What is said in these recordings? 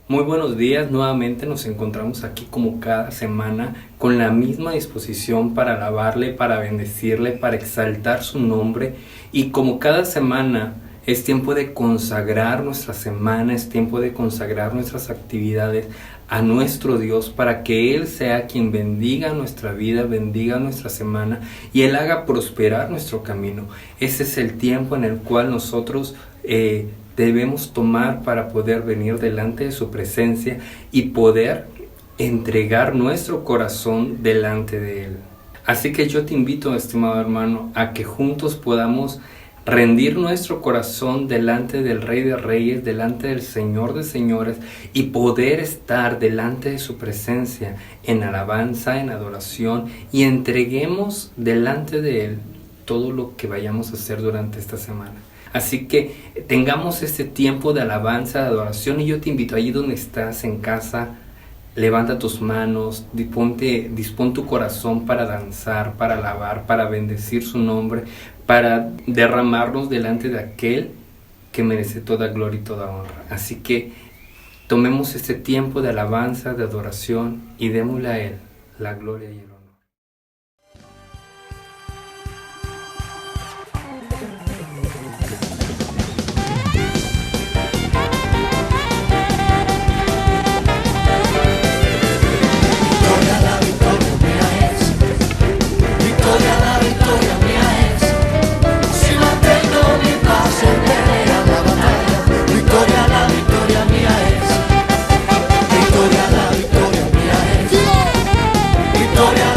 Muy buenos días, nuevamente nos encontramos aquí como cada semana con la misma disposición para alabarle, para bendecirle, para exaltar su nombre, y como cada semana es tiempo de consagrar nuestra semana, es tiempo de consagrar nuestras actividades a nuestro Dios para que Él sea quien bendiga nuestra vida, bendiga nuestra semana y Él haga prosperar nuestro camino. Ese es el tiempo en el cual nosotros debemos tomar para poder venir delante de su presencia y poder entregar nuestro corazón delante de Él. Así que yo te invito, estimado hermano, a que juntos podamos rendir nuestro corazón delante del Rey de Reyes, delante del Señor de Señores, y poder estar delante de su presencia en alabanza, en adoración, y entreguemos delante de Él todo lo que vayamos a hacer durante esta semana. Así que tengamos este tiempo de alabanza, de adoración, y yo te invito allí donde estás en casa, levanta tus manos, dispón tu corazón para danzar, para alabar, para bendecir su nombre, para derramarnos delante de aquel que merece toda gloria y toda honra. Así que tomemos este tiempo de alabanza, de adoración, y démosle a Él la gloria y el honor. Victoria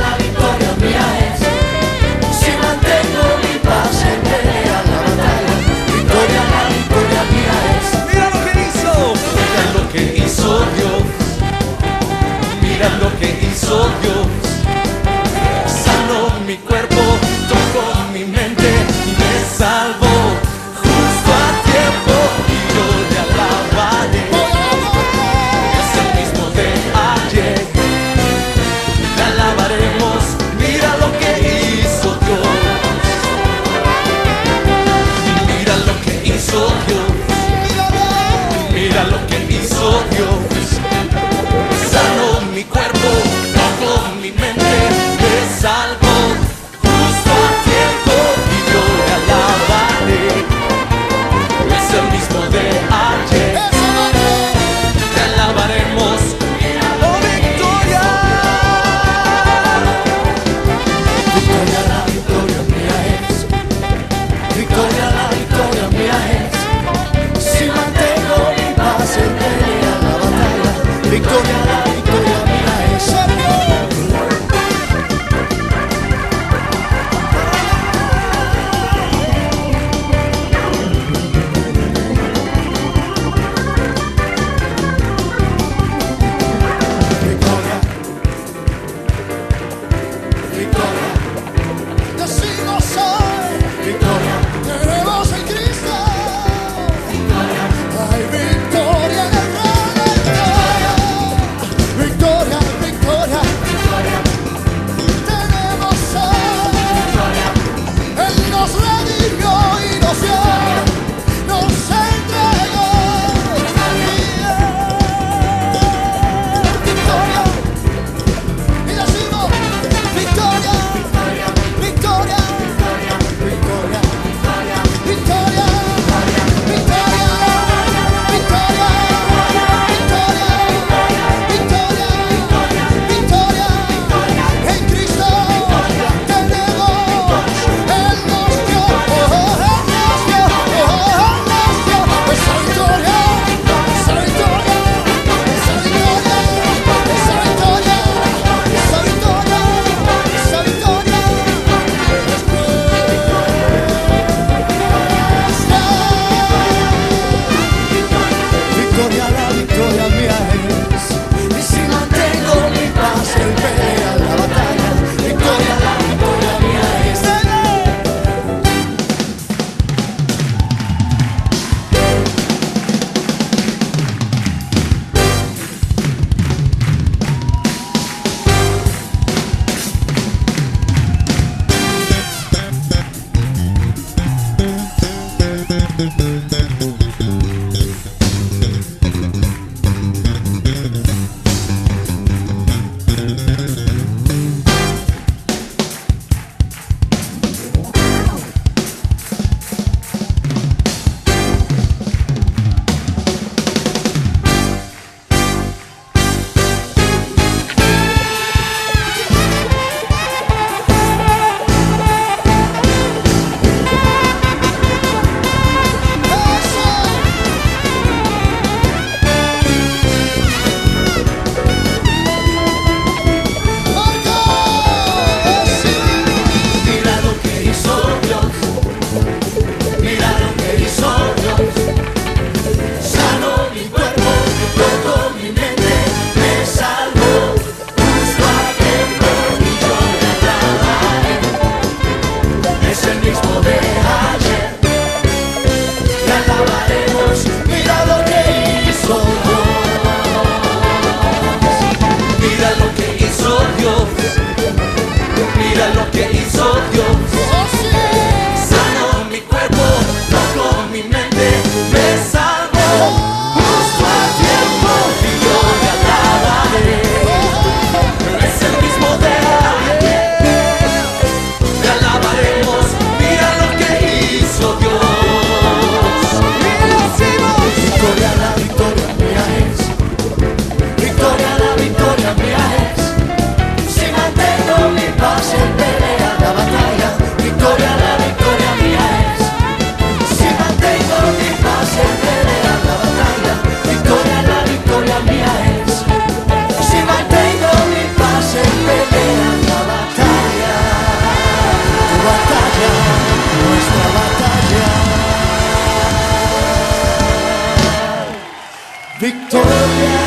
victoria,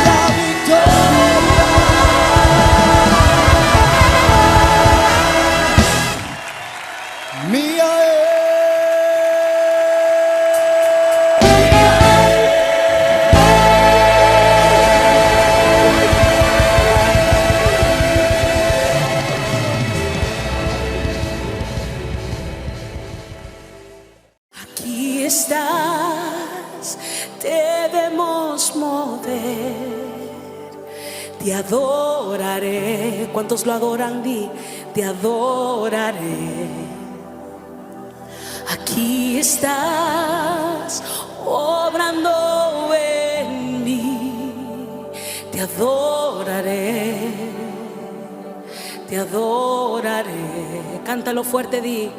la victoria. Mía Aquí estás, te debemos mover, te adoraré. ¿Cuántos lo adoran? Di, te adoraré. Aquí estás, obrando en mí, te adoraré, te adoraré. Cántalo fuerte, di,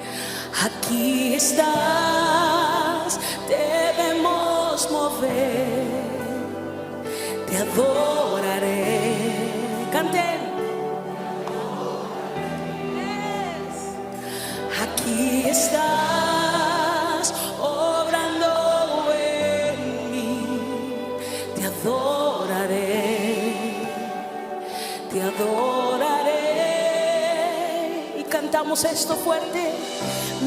aquí estás, debemos mover, te adoraré. Canten. Aquí estás, obrando en mí, te adoraré, te adoraré. Y cantamos esto fuerte.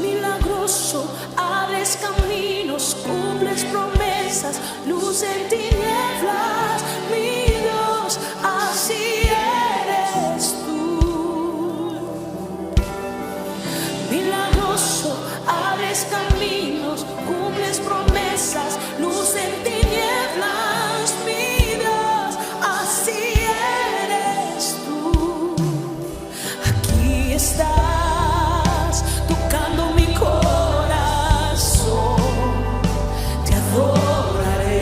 Milagroso, abres caminos, cumples promesas, luz en tinieblas, mi Dios, así eres tú. Milagroso, abres caminos, cumples promesas, luz en tinieblas, mi Dios, así eres tú. Aquí estás, tocando mi corazón, te adoraré,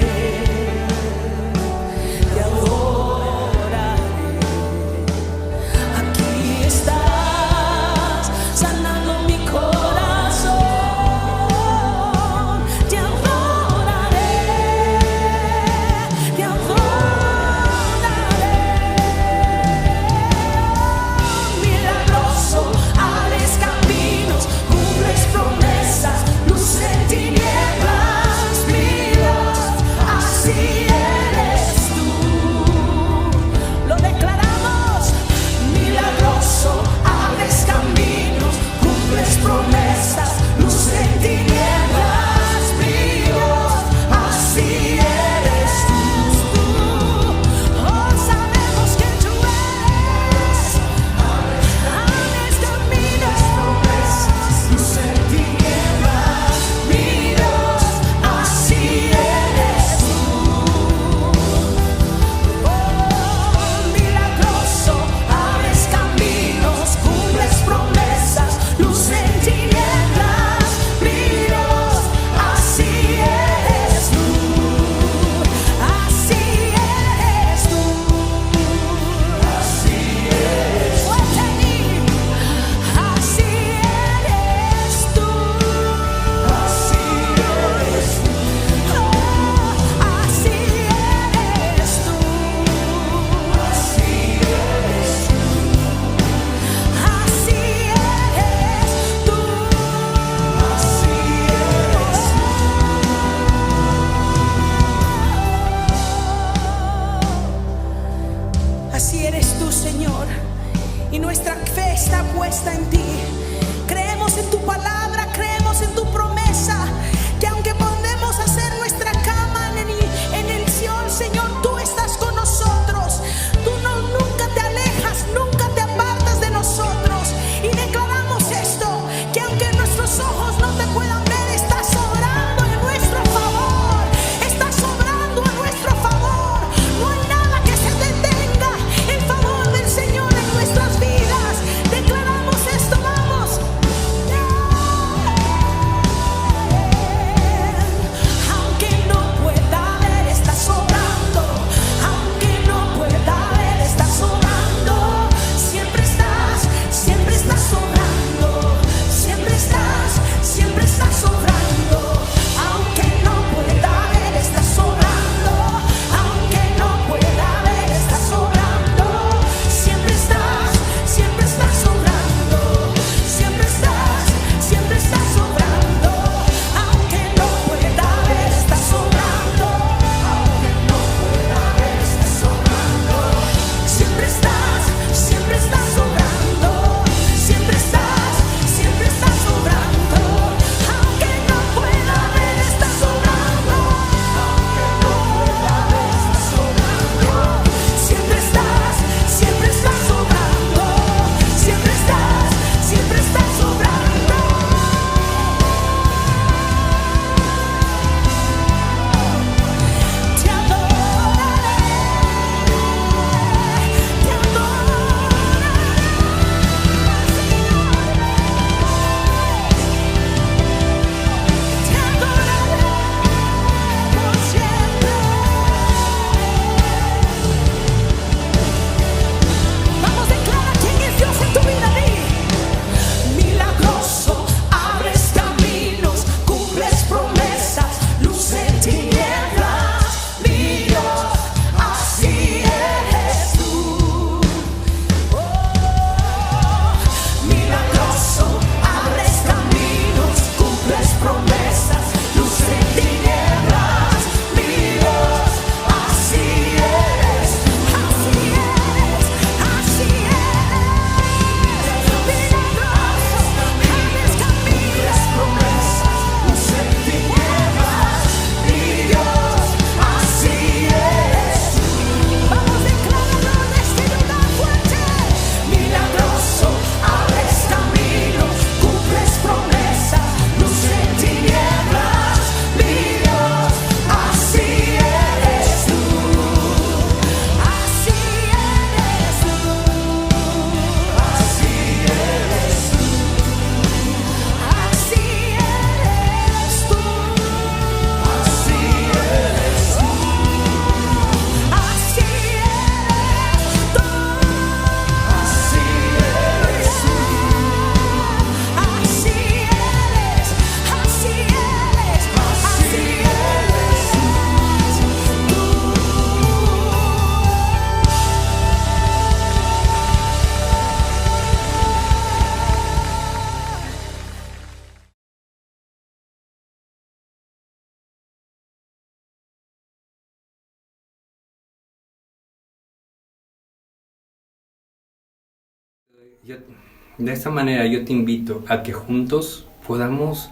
De esta manera yo te invito a que juntos podamos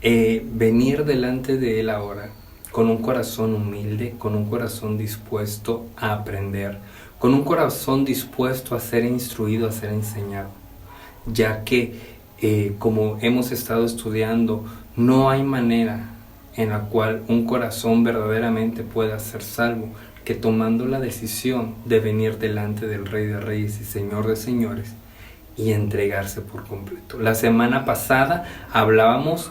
venir delante de Él ahora con un corazón humilde, con un corazón dispuesto a aprender, con un corazón dispuesto a ser instruido, a ser enseñado, ya que como hemos estado estudiando, no hay manera en la cual un corazón verdaderamente pueda ser salvo que tomando la decisión de venir delante del Rey de Reyes y Señor de Señores y entregarse por completo. La semana pasada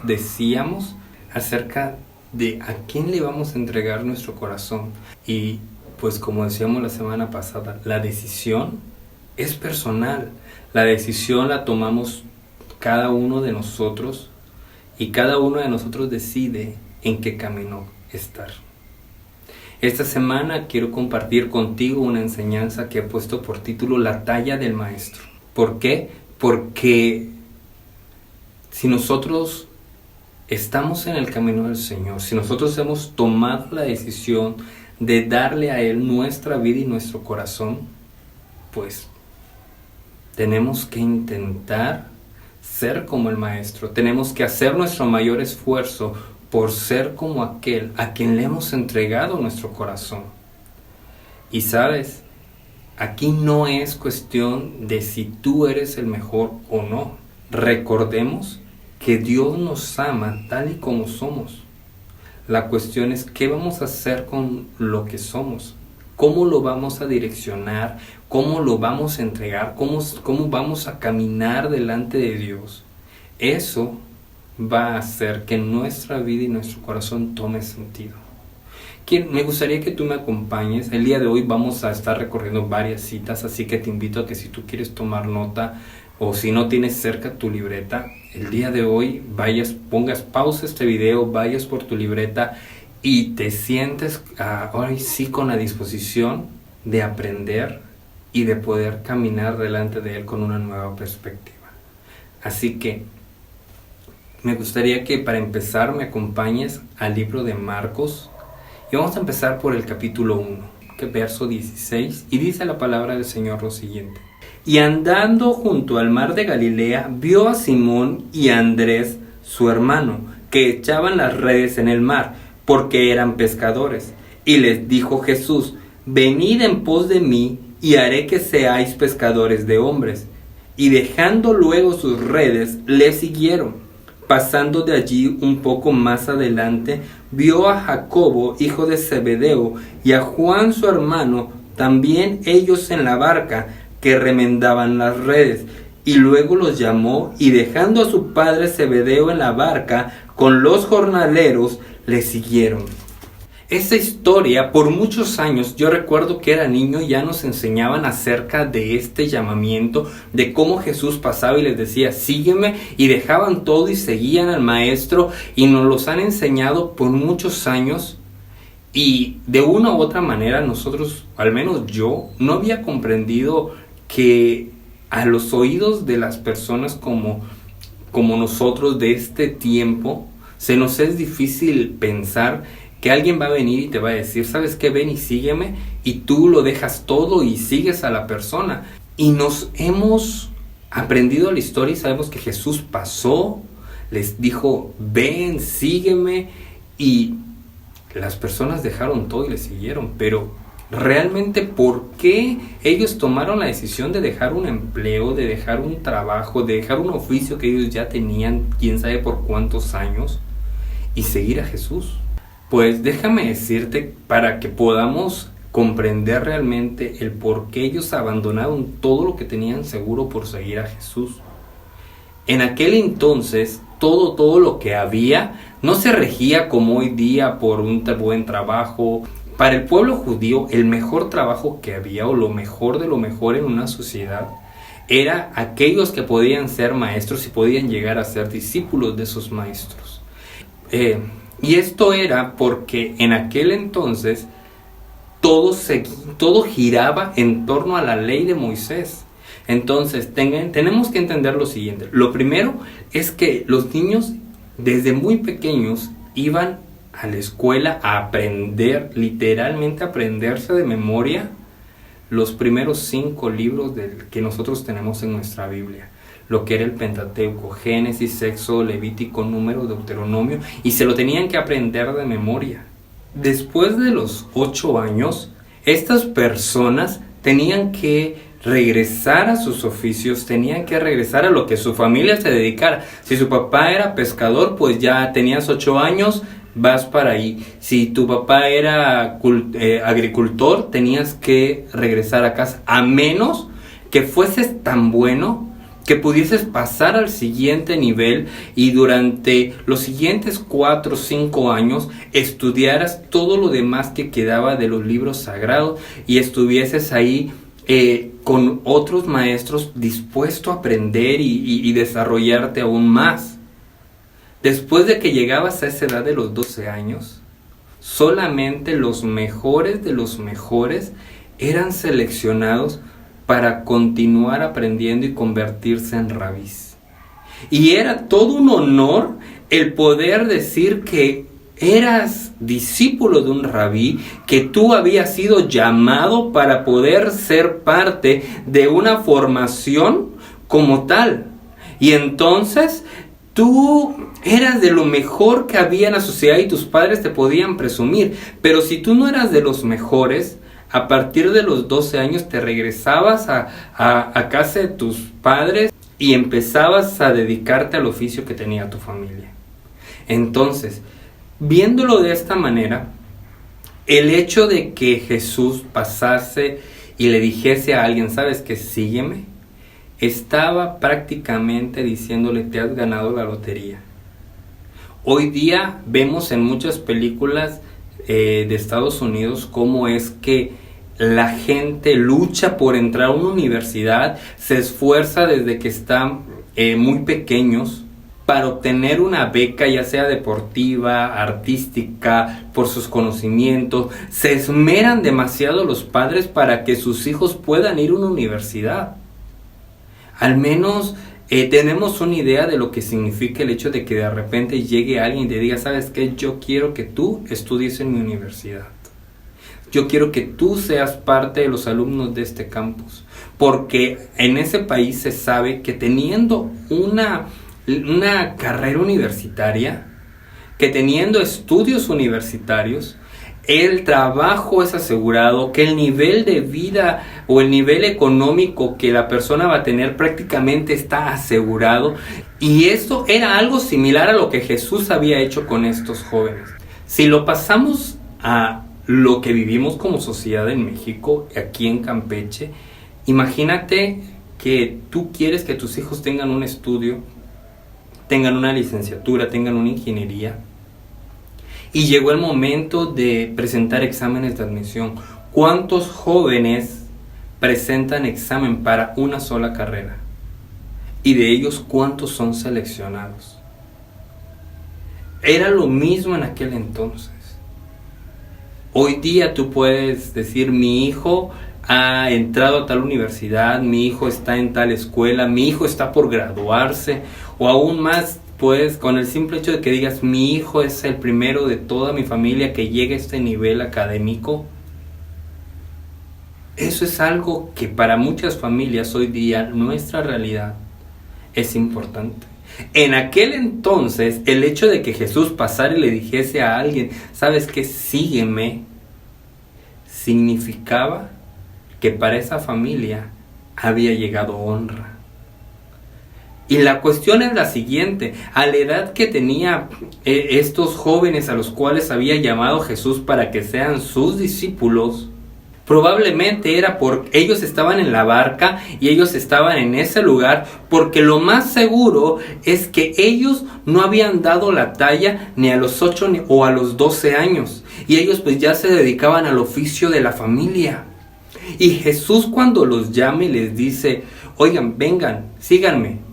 decíamos acerca de a quién le vamos a entregar nuestro corazón. Y pues como decíamos la semana pasada, la decisión es personal. La decisión la tomamos cada uno de nosotros y cada uno de nosotros decide en qué camino estar. Esta semana quiero compartir contigo una enseñanza que he puesto por título La talla del maestro. ¿Por qué? Porque si nosotros estamos en el camino del Señor, si nosotros hemos tomado la decisión de darle a Él nuestra vida y nuestro corazón, pues tenemos que intentar ser como el Maestro. Tenemos que hacer nuestro mayor esfuerzo por ser como aquel a quien le hemos entregado nuestro corazón. Y sabes, aquí no es cuestión de si tú eres el mejor o no. Recordemos que Dios nos ama tal y como somos. La cuestión es qué vamos a hacer con lo que somos, cómo lo vamos a direccionar, cómo lo vamos a entregar, cómo vamos a caminar delante de Dios. Eso va a hacer que nuestra vida y nuestro corazón tome sentido. Me gustaría que tú me acompañes. El día de hoy vamos a estar recorriendo varias citas, así que te invito a que si tú quieres tomar nota o si no tienes cerca tu libreta, el día de hoy pongas pausa este video, vayas por tu libreta y te sientes ahora sí con la disposición de aprender y de poder caminar delante de Él con una nueva perspectiva. Así que me gustaría que para empezar me acompañes al libro de Marcos y vamos a empezar por el capítulo 1, que verso 16, y dice la palabra del Señor lo siguiente: Y andando junto al mar de Galilea, vio a Simón y a Andrés, su hermano, que echaban las redes en el mar, porque eran pescadores. Y les dijo Jesús: Venid en pos de mí, y haré que seáis pescadores de hombres. Y dejando luego sus redes, le siguieron. Pasando de allí un poco más adelante, vio a Jacobo, hijo de Zebedeo, y a Juan su hermano, también ellos en la barca, que remendaban las redes. Y luego los llamó, y dejando a su padre Zebedeo en la barca, con los jornaleros, le siguieron. Esta historia, por muchos años, yo recuerdo que era niño, ya nos enseñaban acerca de este llamamiento, de cómo Jesús pasaba y les decía, sígueme, y dejaban todo y seguían al Maestro, y nos los han enseñado por muchos años, y de una u otra manera nosotros, al menos yo, no había comprendido que a los oídos de las personas como nosotros de este tiempo, se nos es difícil pensar que alguien va a venir y te va a decir, ¿sabes qué? Ven y sígueme, y tú lo dejas todo y sigues a la persona. Y nos hemos aprendido la historia y sabemos que Jesús pasó, les dijo, ven, sígueme, y las personas dejaron todo y le siguieron. Pero realmente, ¿por qué ellos tomaron la decisión de dejar un empleo, de dejar un trabajo, de dejar un oficio que ellos ya tenían, quién sabe por cuántos años, y seguir a Jesús? Pues déjame decirte, para que podamos comprender realmente el por qué ellos abandonaron todo lo que tenían seguro por seguir a Jesús. En aquel entonces, todo lo que había no se regía como hoy día por un buen trabajo. Para el pueblo judío, el mejor trabajo que había, o lo mejor de lo mejor en una sociedad, era aquellos que podían ser maestros y podían llegar a ser discípulos de esos maestros. Y esto era porque en aquel entonces todo giraba en torno a la ley de Moisés. Entonces tenemos que entender lo siguiente. Lo primero es que los niños desde muy pequeños iban a la escuela a aprender, literalmente aprenderse de memoria los primeros 5 libros que nosotros tenemos en nuestra Biblia, lo que era el Pentateuco, Génesis, Éxodo, Levítico, Número, Deuteronomio, y se lo tenían que aprender de memoria. Después de los 8 años, estas personas tenían que regresar a sus oficios, tenían que regresar a lo que su familia se dedicara. Si su papá era pescador, pues ya tenías 8 años, vas para ahí. Si tu papá era agricultor, tenías que regresar a casa, a menos que fueses tan bueno que pudieses pasar al siguiente nivel y durante los siguientes 4 o 5 años estudiaras todo lo demás que quedaba de los libros sagrados y estuvieses ahí con otros maestros dispuesto a aprender y desarrollarte aún más. Después de que llegabas a esa edad de los 12 años, solamente los mejores de los mejores eran seleccionados para continuar aprendiendo y convertirse en rabís. Y era todo un honor el poder decir que eras discípulo de un rabí, que tú habías sido llamado para poder ser parte de una formación como tal. Y entonces tú eras de lo mejor que había en la sociedad y tus padres te podían presumir. Pero si tú no eras de los mejores, a partir de los 12 años te regresabas a casa de tus padres y empezabas a dedicarte al oficio que tenía tu familia. Entonces, viéndolo de esta manera, el hecho de que Jesús pasase y le dijese a alguien, ¿sabes qué? Sígueme, estaba prácticamente diciéndole, te has ganado la lotería. Hoy día vemos en muchas películas de Estados Unidos cómo es que la gente lucha por entrar a una universidad, se esfuerza desde que están muy pequeños para obtener una beca, ya sea deportiva, artística, por sus conocimientos. Se esmeran demasiado los padres para que sus hijos puedan ir a una universidad. Al menos tenemos una idea de lo que significa el hecho de que de repente llegue alguien y te diga, ¿sabes qué? Yo quiero que tú estudies en mi universidad. Yo quiero que tú seas parte de los alumnos de este campus. Porque en ese país se sabe que teniendo una carrera universitaria, que teniendo estudios universitarios, el trabajo es asegurado, que el nivel de vida o el nivel económico que la persona va a tener prácticamente está asegurado. Y esto era algo similar a lo que Jesús había hecho con estos jóvenes. Si lo pasamos a lo que vivimos como sociedad en México, aquí en Campeche, imagínate que tú quieres que tus hijos tengan un estudio, tengan una licenciatura, tengan una ingeniería, y llegó el momento de presentar exámenes de admisión. ¿Cuántos jóvenes presentan examen para una sola carrera? Y de ellos, ¿cuántos son seleccionados? Era lo mismo en aquel entonces. Hoy día tú puedes decir, mi hijo ha entrado a tal universidad, mi hijo está en tal escuela, mi hijo está por graduarse, o aún más, pues con el simple hecho de que digas, mi hijo es el primero de toda mi familia que llega a este nivel académico. Eso es algo que para muchas familias hoy día, nuestra realidad, es importante. En aquel entonces, el hecho de que Jesús pasara y le dijese a alguien, ¿sabes qué? Sígueme, significaba que para esa familia había llegado honra. Y la cuestión es la siguiente: a la edad que tenía estos jóvenes a los cuales había llamado Jesús para que sean sus discípulos, probablemente era porque ellos estaban en la barca y ellos estaban en ese lugar, porque lo más seguro es que ellos no habían dado la talla ni a los 8 o a los 12 años, y ellos pues ya se dedicaban al oficio de la familia. Y Jesús, cuando los llama y les dice, oigan, vengan, síganme,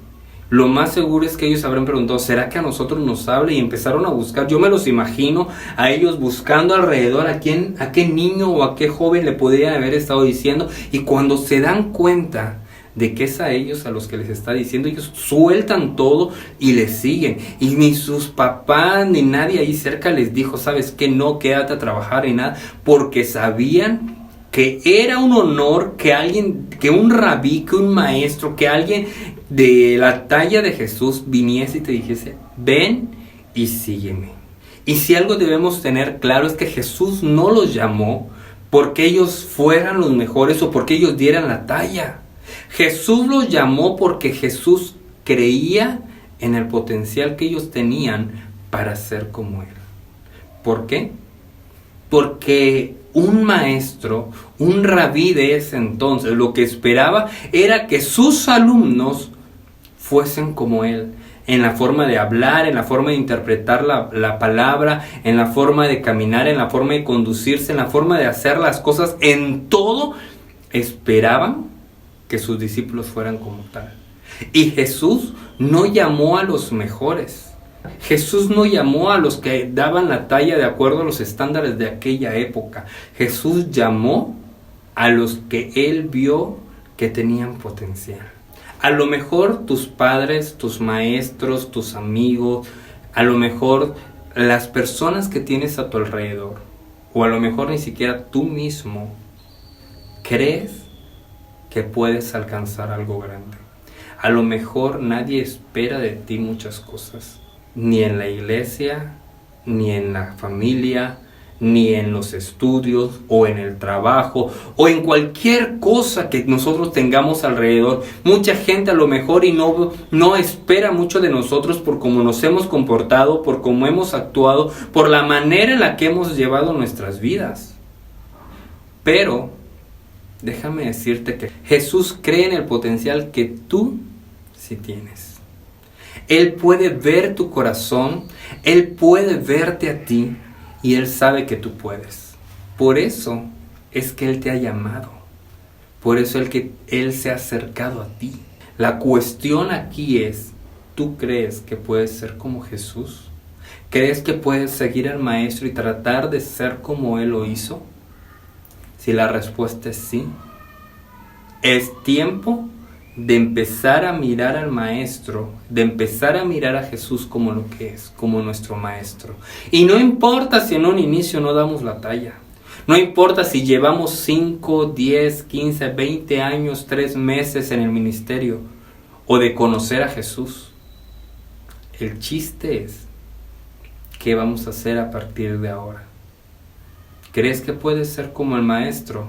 lo más seguro es que ellos habrán preguntado, ¿será que a nosotros nos habla? Y empezaron a buscar. Yo me los imagino a ellos buscando alrededor a qué niño o a qué joven le podrían haber estado diciendo. Y cuando se dan cuenta de que es a ellos a los que les está diciendo, ellos sueltan todo y les siguen. Y ni sus papás ni nadie ahí cerca les dijo, ¿sabes qué? No, quédate a trabajar y nada, porque sabían que era un honor que un rabí, que un maestro, que alguien de la talla de Jesús viniese y te dijese, ven y sígueme. Y si algo debemos tener claro es que Jesús no los llamó porque ellos fueran los mejores o porque ellos dieran la talla. Jesús los llamó porque Jesús creía en el potencial que ellos tenían para ser como Él. ¿Por qué? Porque un maestro, un rabí de ese entonces, lo que esperaba era que sus alumnos fuesen como Él, en la forma de hablar, en la forma de interpretar la palabra, en la forma de caminar, en la forma de conducirse, en la forma de hacer las cosas. En todo esperaban que sus discípulos fueran como tal. Y Jesús no llamó a los mejores. Jesús no llamó a los que daban la talla de acuerdo a los estándares de aquella época. Jesús llamó a los que Él vio que tenían potencial. A lo mejor tus padres, tus maestros, tus amigos, a lo mejor las personas que tienes a tu alrededor, o a lo mejor ni siquiera tú mismo, crees que puedes alcanzar algo grande. A lo mejor nadie espera de ti muchas cosas, ni en la iglesia, ni en la familia, ni en los estudios, o en el trabajo, o en cualquier cosa que nosotros tengamos alrededor. Mucha gente a lo mejor no espera mucho de nosotros por cómo nos hemos comportado, por cómo hemos actuado, por la manera en la que hemos llevado nuestras vidas. Pero déjame decirte que Jesús cree en el potencial que tú sí tienes. Él puede ver tu corazón, Él puede verte a ti, y Él sabe que tú puedes. Por eso es que Él te ha llamado. Por eso es que Él se ha acercado a ti. La cuestión aquí es, ¿tú crees que puedes ser como Jesús? ¿Crees que puedes seguir al Maestro y tratar de ser como Él lo hizo? Si la respuesta es sí, es tiempo de empezar a mirar al Maestro, de empezar a mirar a Jesús como lo que es, como nuestro Maestro. Y no importa si en un inicio no damos la talla, no importa si llevamos 5, 10, 15, 20 años, 3 meses en el ministerio, o de conocer a Jesús. El chiste es, ¿qué vamos a hacer a partir de ahora? ¿Crees que puedes ser como el Maestro?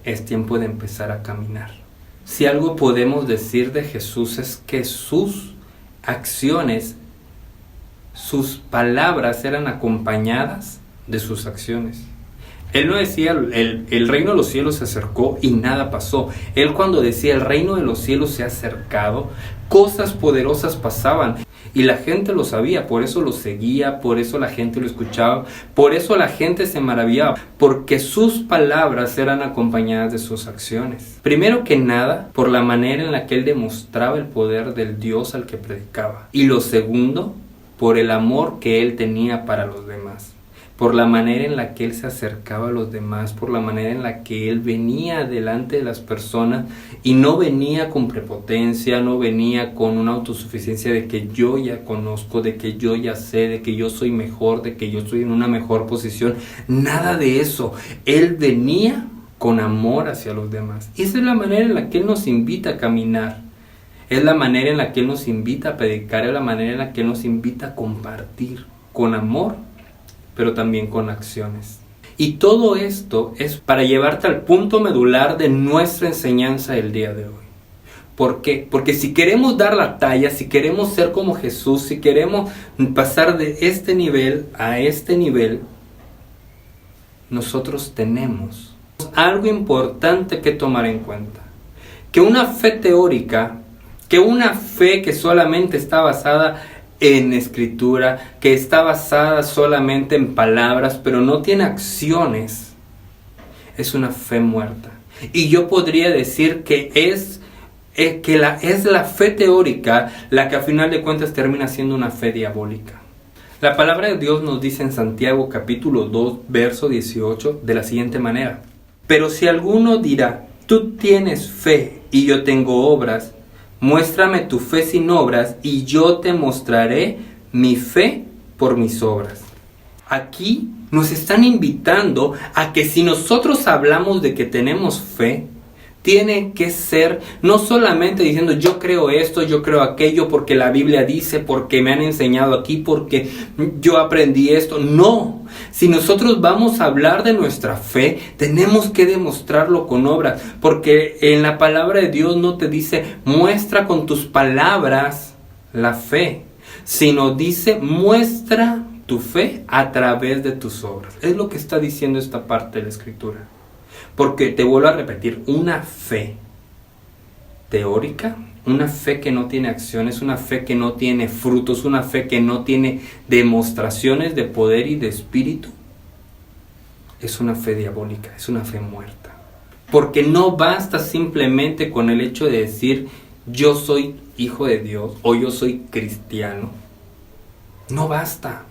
Es tiempo de empezar a caminar. Si algo podemos decir de Jesús es que sus acciones, sus palabras eran acompañadas de sus acciones. Él no decía, el reino de los cielos se acercó y nada pasó. Él cuando decía, el reino de los cielos se ha acercado, cosas poderosas pasaban. Y la gente lo sabía, por eso lo seguía, por eso la gente lo escuchaba, por eso la gente se maravillaba, porque sus palabras eran acompañadas de sus acciones. Primero que nada, por la manera en la que Él demostraba el poder del Dios al que predicaba. Y lo segundo, por el amor que Él tenía para los demás. Por la manera en la que Él se acercaba a los demás, por la manera en la que Él venía delante de las personas y no venía con prepotencia, no venía con una autosuficiencia de que yo ya conozco, de que yo ya sé, de que yo soy mejor, de que yo estoy en una mejor posición. Nada de eso. Él venía con amor hacia los demás. Y esa es la manera en la que Él nos invita a caminar. Es la manera en la que Él nos invita a predicar, es la manera en la que Él nos invita a compartir con amor, pero también con acciones. Y todo esto es para llevarte al punto medular de nuestra enseñanza del día de hoy. ¿Por qué? Porque si queremos dar la talla, si queremos ser como Jesús, si queremos pasar de este nivel a este nivel, nosotros tenemos algo importante que tomar en cuenta. Que una fe teórica, que una fe que solamente está basada en escritura, que está basada solamente en palabras, pero no tiene acciones, es una fe muerta. Y yo podría decir que es la fe teórica la que a final de cuentas termina siendo una fe diabólica. La palabra de Dios nos dice en Santiago capítulo 2, verso 18, de la siguiente manera: pero si alguno dirá, tú tienes fe y yo tengo obras, muéstrame tu fe sin obras y yo te mostraré mi fe por mis obras. Aquí nos están invitando a que si nosotros hablamos de que tenemos fe, tiene que ser no solamente diciendo yo creo esto, yo creo aquello, porque la Biblia dice, porque me han enseñado aquí, porque yo aprendí esto. No, si nosotros vamos a hablar de nuestra fe, tenemos que demostrarlo con obras, porque en la palabra de Dios no te dice muestra con tus palabras la fe, sino dice muestra tu fe a través de tus obras. Es lo que está diciendo esta parte de la Escritura. Porque te vuelvo a repetir, una fe teórica, una fe que no tiene acciones, una fe que no tiene frutos, una fe que no tiene demostraciones de poder y de espíritu, es una fe diabólica, es una fe muerta. Porque no basta simplemente con el hecho de decir yo soy hijo de Dios o yo soy cristiano. No basta.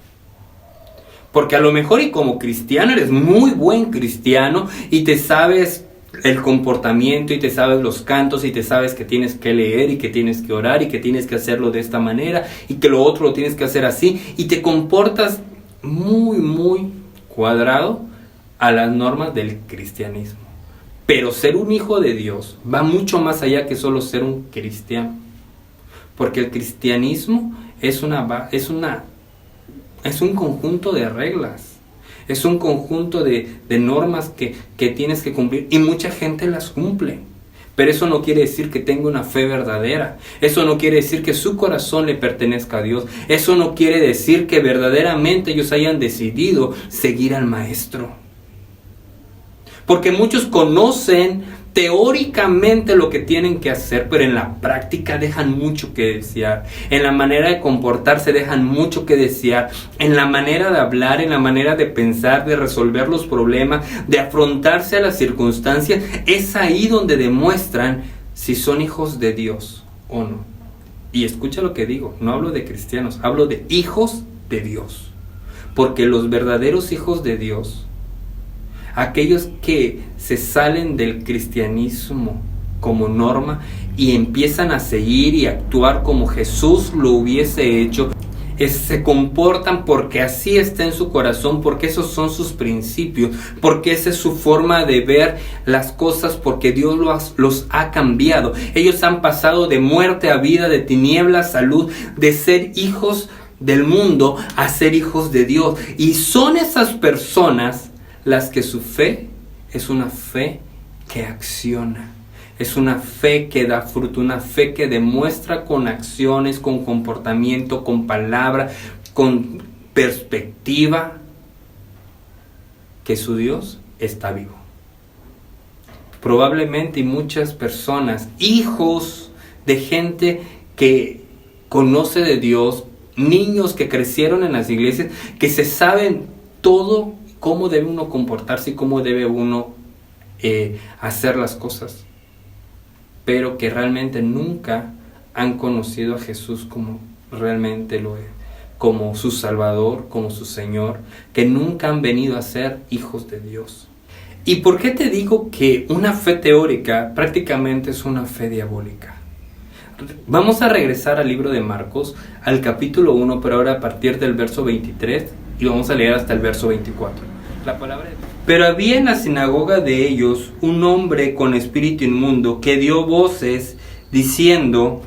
Porque a lo mejor y como cristiano eres muy buen cristiano y te sabes el comportamiento y te sabes los cantos y te sabes que tienes que leer y que tienes que orar y que tienes que hacerlo de esta manera y que lo otro lo tienes que hacer así y te comportas muy cuadrado a las normas del cristianismo. Pero ser un hijo de Dios va mucho más allá que solo ser un cristiano. Porque el cristianismo es un conjunto de reglas, es un conjunto de normas que tienes que cumplir y mucha gente las cumple. Pero eso no quiere decir que tenga una fe verdadera, eso no quiere decir que su corazón le pertenezca a Dios, eso no quiere decir que verdaderamente ellos hayan decidido seguir al Maestro. Porque muchos conocen teóricamente lo que tienen que hacer, pero en la práctica dejan mucho que desear. En la manera de comportarse dejan mucho que desear. En la manera de hablar, en la manera de pensar, de resolver los problemas, de afrontarse a las circunstancias. Es ahí donde demuestran si son hijos de Dios o no. Y escucha lo que digo, no hablo de cristianos, hablo de hijos de Dios. Porque los verdaderos hijos de Dios, aquellos que se salen del cristianismo como norma y empiezan a seguir y actuar como Jesús lo hubiese hecho, se comportan porque así está en su corazón, porque esos son sus principios, porque esa es su forma de ver las cosas, porque Dios los ha cambiado. Ellos han pasado de muerte a vida, de tinieblas a luz, de ser hijos del mundo a ser hijos de Dios. Y son esas personas las que su fe es una fe que acciona, es una fe que da fruto, una fe que demuestra con acciones, con comportamiento, con palabra, con perspectiva, que su Dios está vivo. Probablemente muchas personas, hijos de gente que conoce de Dios, niños que crecieron en las iglesias, que se saben todo, cómo debe uno comportarse y cómo debe uno hacer las cosas, pero que realmente nunca han conocido a Jesús como realmente lo es, como su Salvador, como su Señor, que nunca han venido a ser hijos de Dios. ¿Y por qué te digo que una fe teórica prácticamente es una fe diabólica? Vamos a regresar al libro de Marcos, al capítulo 1, pero ahora a partir del verso 23, y vamos a leer hasta el verso 24. La palabra de Dios. Pero había en la sinagoga de ellos un hombre con espíritu inmundo que dio voces diciendo: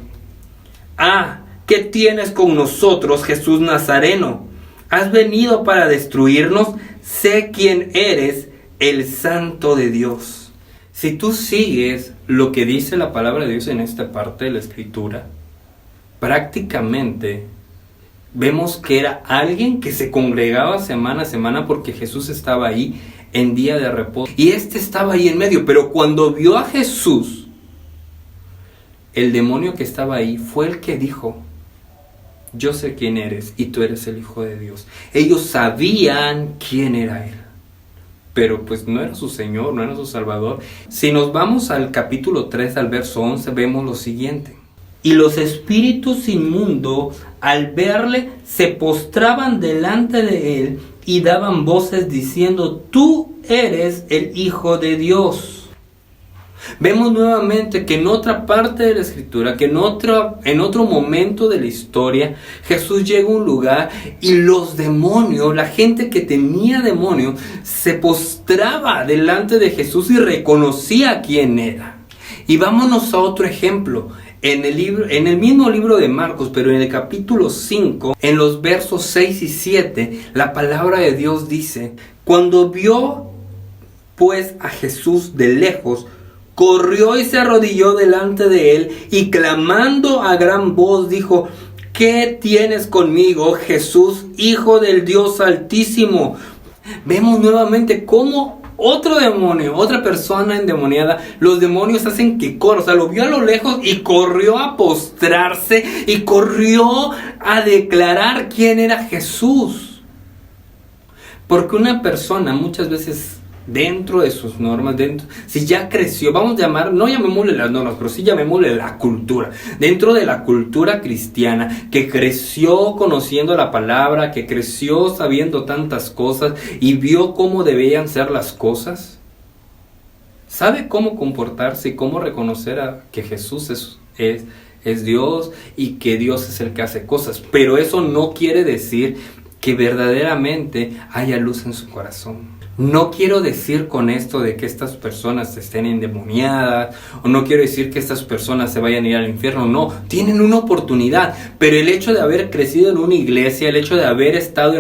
¿qué tienes con nosotros, Jesús Nazareno? ¿Has venido para destruirnos? Sé quién eres, el Santo de Dios. Si tú sigues lo que dice la palabra de Dios en esta parte de la Escritura, prácticamente vemos que era alguien que se congregaba semana a semana porque Jesús estaba ahí en día de reposo. Y estaba ahí en medio, pero cuando vio a Jesús, el demonio que estaba ahí fue el que dijo: yo sé quién eres y tú eres el Hijo de Dios. Ellos sabían quién era Él, pero pues no era su Señor, no era su Salvador. Si nos vamos al capítulo 3, al verso 11, vemos lo siguiente: y los espíritus inmundos, al verle, se postraban delante de él y daban voces diciendo: tú eres el Hijo de Dios. Vemos nuevamente que en otra parte de la escritura, que en otro momento de la historia, Jesús llega a un lugar y los demonios, la gente que tenía demonios, se postraba delante de Jesús y reconocía quién era. Y vámonos a otro ejemplo. En el mismo libro de Marcos, pero en el capítulo 5, en los versos 6 y 7, la palabra de Dios dice: cuando vio pues a Jesús de lejos, corrió y se arrodilló delante de él y clamando a gran voz dijo: ¿qué tienes conmigo, Jesús, Hijo del Dios Altísimo? Vemos nuevamente cómo otro demonio, otra persona endemoniada, los demonios hacen que corra. O sea, lo vio a lo lejos y corrió a postrarse y corrió a declarar quién era Jesús. Porque una persona muchas veces, dentro de sus normas, si ya creció, vamos a llamar, no llamémosle las normas, pero sí llamémosle la cultura, dentro de la cultura cristiana, que creció conociendo la palabra, que creció sabiendo tantas cosas y vio cómo debían ser las cosas, sabe cómo comportarse y cómo reconocer que Jesús es Dios y que Dios es el que hace cosas, pero eso no quiere decir que verdaderamente haya luz en su corazón. No quiero decir con esto de que estas personas estén endemoniadas, o no quiero decir que estas personas se vayan a ir al infierno. No, tienen una oportunidad, pero el hecho de haber crecido en una iglesia, el hecho de haber estado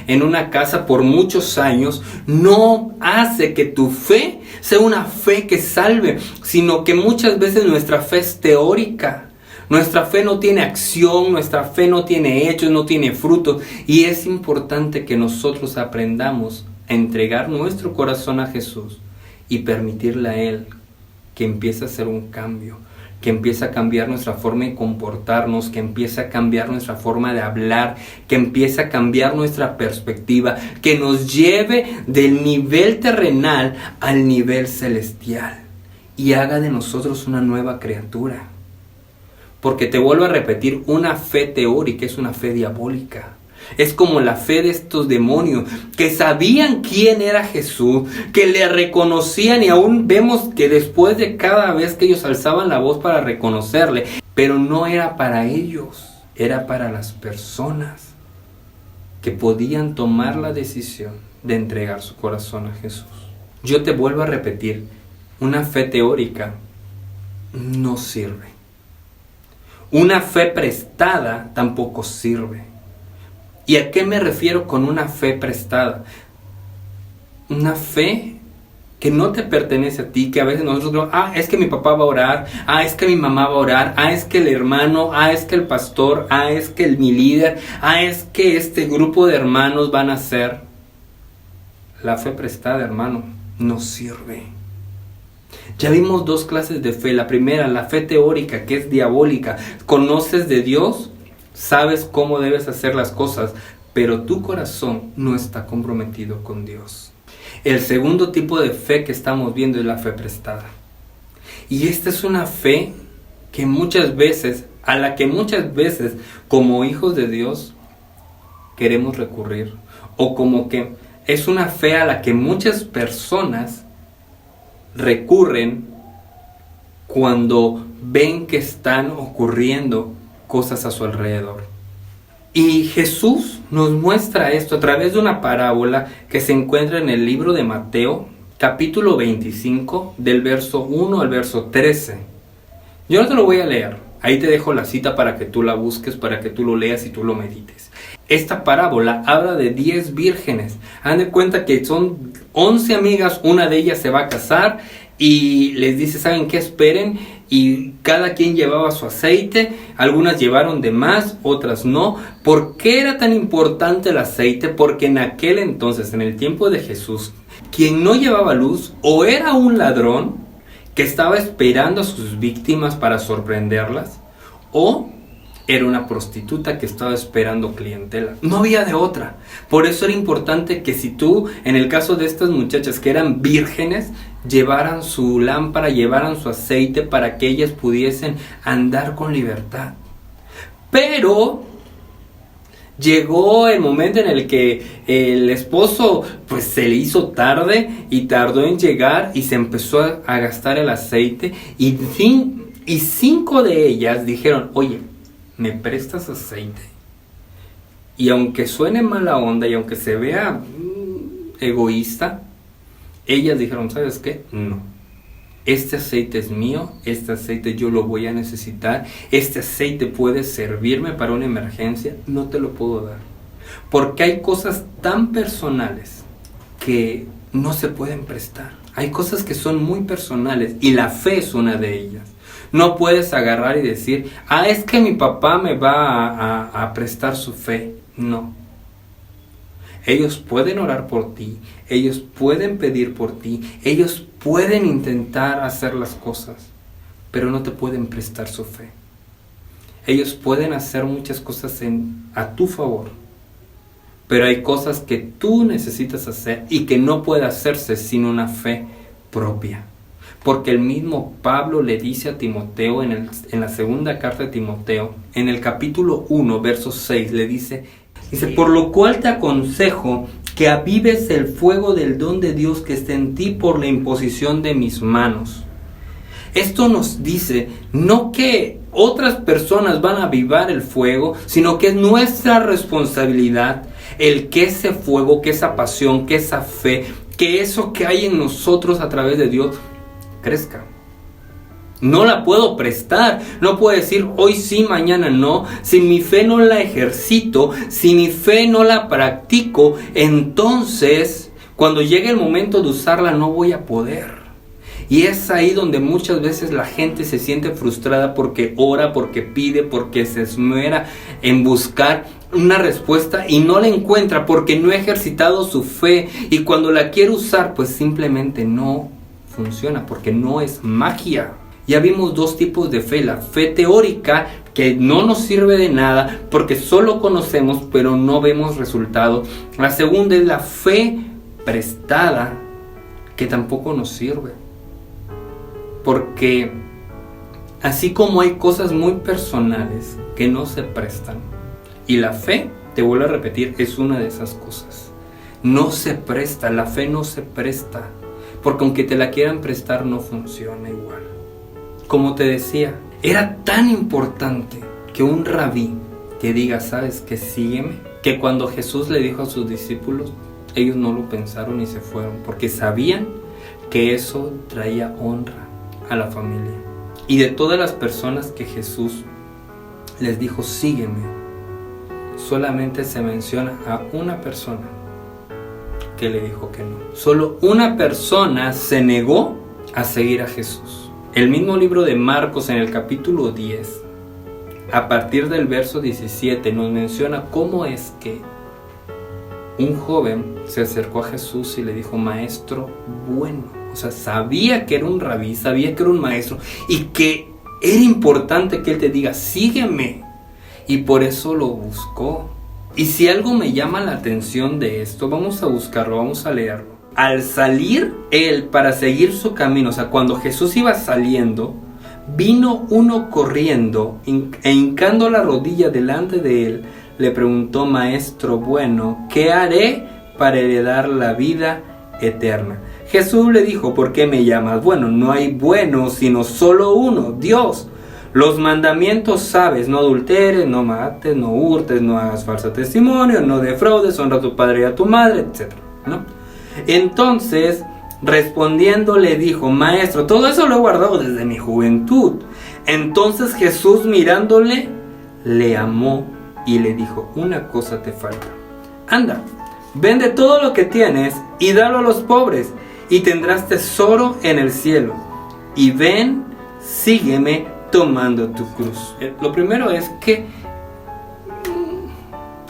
en una casa por muchos años, no hace que tu fe sea una fe que salve, sino que muchas veces nuestra fe es teórica. Nuestra fe no tiene acción, nuestra fe no tiene hechos, no tiene frutos, y es importante que nosotros aprendamos a entregar nuestro corazón a Jesús y permitirle a Él que empiece a hacer un cambio, que empiece a cambiar nuestra forma de comportarnos, que empiece a cambiar nuestra forma de hablar, que empiece a cambiar nuestra perspectiva, que nos lleve del nivel terrenal al nivel celestial y haga de nosotros una nueva criatura. Porque te vuelvo a repetir, una fe teórica es una fe diabólica. Es como la fe de estos demonios que sabían quién era Jesús, que le reconocían, y aún vemos que después de cada vez que ellos alzaban la voz para reconocerle, pero no era para ellos, era para las personas que podían tomar la decisión de entregar su corazón a Jesús. Yo te vuelvo a repetir, una fe teórica no sirve. Una fe prestada tampoco sirve. ¿Y a qué me refiero con una fe prestada? Una fe que no te pertenece a ti, que a veces nosotros decimos, es que mi papá va a orar, es que mi mamá va a orar, es que el hermano, es que el pastor, es que mi líder, es que este grupo de hermanos van a hacer. La fe prestada, hermano, no sirve. Ya vimos dos clases de fe. La primera, la fe teórica, que es diabólica. Conoces de Dios, sabes cómo debes hacer las cosas, pero tu corazón no está comprometido con Dios. El segundo tipo de fe que estamos viendo es la fe prestada. Y esta es una fe que a la que muchas veces, como hijos de Dios, queremos recurrir. O como que es una fe a la que muchas personas recurren cuando ven que están ocurriendo cosas a su alrededor. Y Jesús nos muestra esto a través de una parábola que se encuentra en el libro de Mateo, capítulo 25, del verso 1 al verso 13. Yo no te lo voy a leer, ahí te dejo la cita para que tú la busques, para que tú lo leas y tú lo medites. Esta parábola habla de 10 vírgenes. Hagan de cuenta que son 11 amigas, una de ellas se va a casar y les dice, ¿saben qué? Esperen. Y cada quien llevaba su aceite, algunas llevaron de más, otras no. ¿Por qué era tan importante el aceite? Porque en aquel entonces, en el tiempo de Jesús, quien no llevaba luz o era un ladrón que estaba esperando a sus víctimas para sorprenderlas, o era una prostituta que estaba esperando clientela. No había de otra. Por eso era importante que si tú, en el caso de estas muchachas que eran vírgenes, llevaran su lámpara, llevaran su aceite para que ellas pudiesen andar con libertad. Pero Llegó el momento en el que el esposo pues se le hizo tarde y tardó en llegar y se empezó a gastar el aceite y 5 de ellas dijeron, oye, ¿me prestas aceite? Y aunque suene mala onda y aunque se vea egoísta, ellas dijeron, ¿sabes qué? No. Este aceite es mío, este aceite yo lo voy a necesitar, este aceite puede servirme para una emergencia, no te lo puedo dar. Porque hay cosas tan personales que no se pueden prestar. Hay cosas que son muy personales y la fe es una de ellas. No puedes agarrar y decir, es que mi papá me va a prestar su fe. No. Ellos pueden orar por ti, ellos pueden pedir por ti, ellos pueden intentar hacer las cosas, pero no te pueden prestar su fe. Ellos pueden hacer muchas cosas a tu favor, pero hay cosas que tú necesitas hacer y que no puede hacerse sin una fe propia. Porque el mismo Pablo le dice a Timoteo en la segunda carta de Timoteo, en el capítulo 1, verso 6, le dice, por lo cual te aconsejo que avives el fuego del don de Dios que está en ti por la imposición de mis manos. Esto nos dice no que otras personas van a avivar el fuego, sino que es nuestra responsabilidad el que ese fuego, que esa pasión, que esa fe, que eso que hay en nosotros a través de Dios crezca. No la puedo prestar, no puedo decir hoy sí, mañana no. Si mi fe no la ejercito, si mi fe no la practico, entonces cuando llegue el momento de usarla no voy a poder. Y es ahí donde muchas veces la gente se siente frustrada porque ora, porque pide, porque se esmera en buscar una respuesta y no la encuentra porque no ha ejercitado su fe. Y cuando la quiere usar, pues simplemente no funciona porque no es magia. Ya vimos 2 tipos de fe, la fe teórica que no nos sirve de nada porque solo conocemos pero no vemos resultados. La segunda es la fe prestada que tampoco nos sirve. Porque así como hay cosas muy personales que no se prestan, y la fe, te vuelvo a repetir, es una de esas cosas. No se presta, la fe no se presta, porque aunque te la quieran prestar no funciona igual. Como te decía, era tan importante que un rabí te diga, ¿sabes qué? Sígueme. Que cuando Jesús le dijo a sus discípulos, ellos no lo pensaron y se fueron, porque sabían que eso traía honra a la familia. Y de todas las personas que Jesús les dijo, sígueme, solamente se menciona a una persona que le dijo que no. Solo una persona se negó a seguir a Jesús. El mismo libro de Marcos en el capítulo 10, a partir del verso 17, nos menciona cómo es que un joven se acercó a Jesús y le dijo, maestro bueno. O sea, sabía que era un rabí, sabía que era un maestro y que era importante que él te diga, sígueme. Y por eso lo buscó. Y si algo me llama la atención de esto, vamos a buscarlo, vamos a leerlo. Al salir él para seguir su camino, o sea, cuando Jesús iba saliendo, vino uno corriendo e hincando la rodilla delante de él, le preguntó, maestro bueno, ¿qué haré para heredar la vida eterna? Jesús le dijo, ¿por qué me llamas bueno? No hay bueno, sino solo uno, Dios. Los mandamientos sabes, no adulteres, no mates, no hurtes, no hagas falso testimonio, no defraudes, honra a tu padre y a tu madre, etc. ¿No? Entonces, respondiendo le dijo, maestro, todo eso lo he guardado desde mi juventud. Entonces Jesús mirándole, le amó y le dijo, una cosa te falta. Anda, vende todo lo que tienes y dalo a los pobres y tendrás tesoro en el cielo. Y ven, sígueme tomando tu cruz. Lo primero es que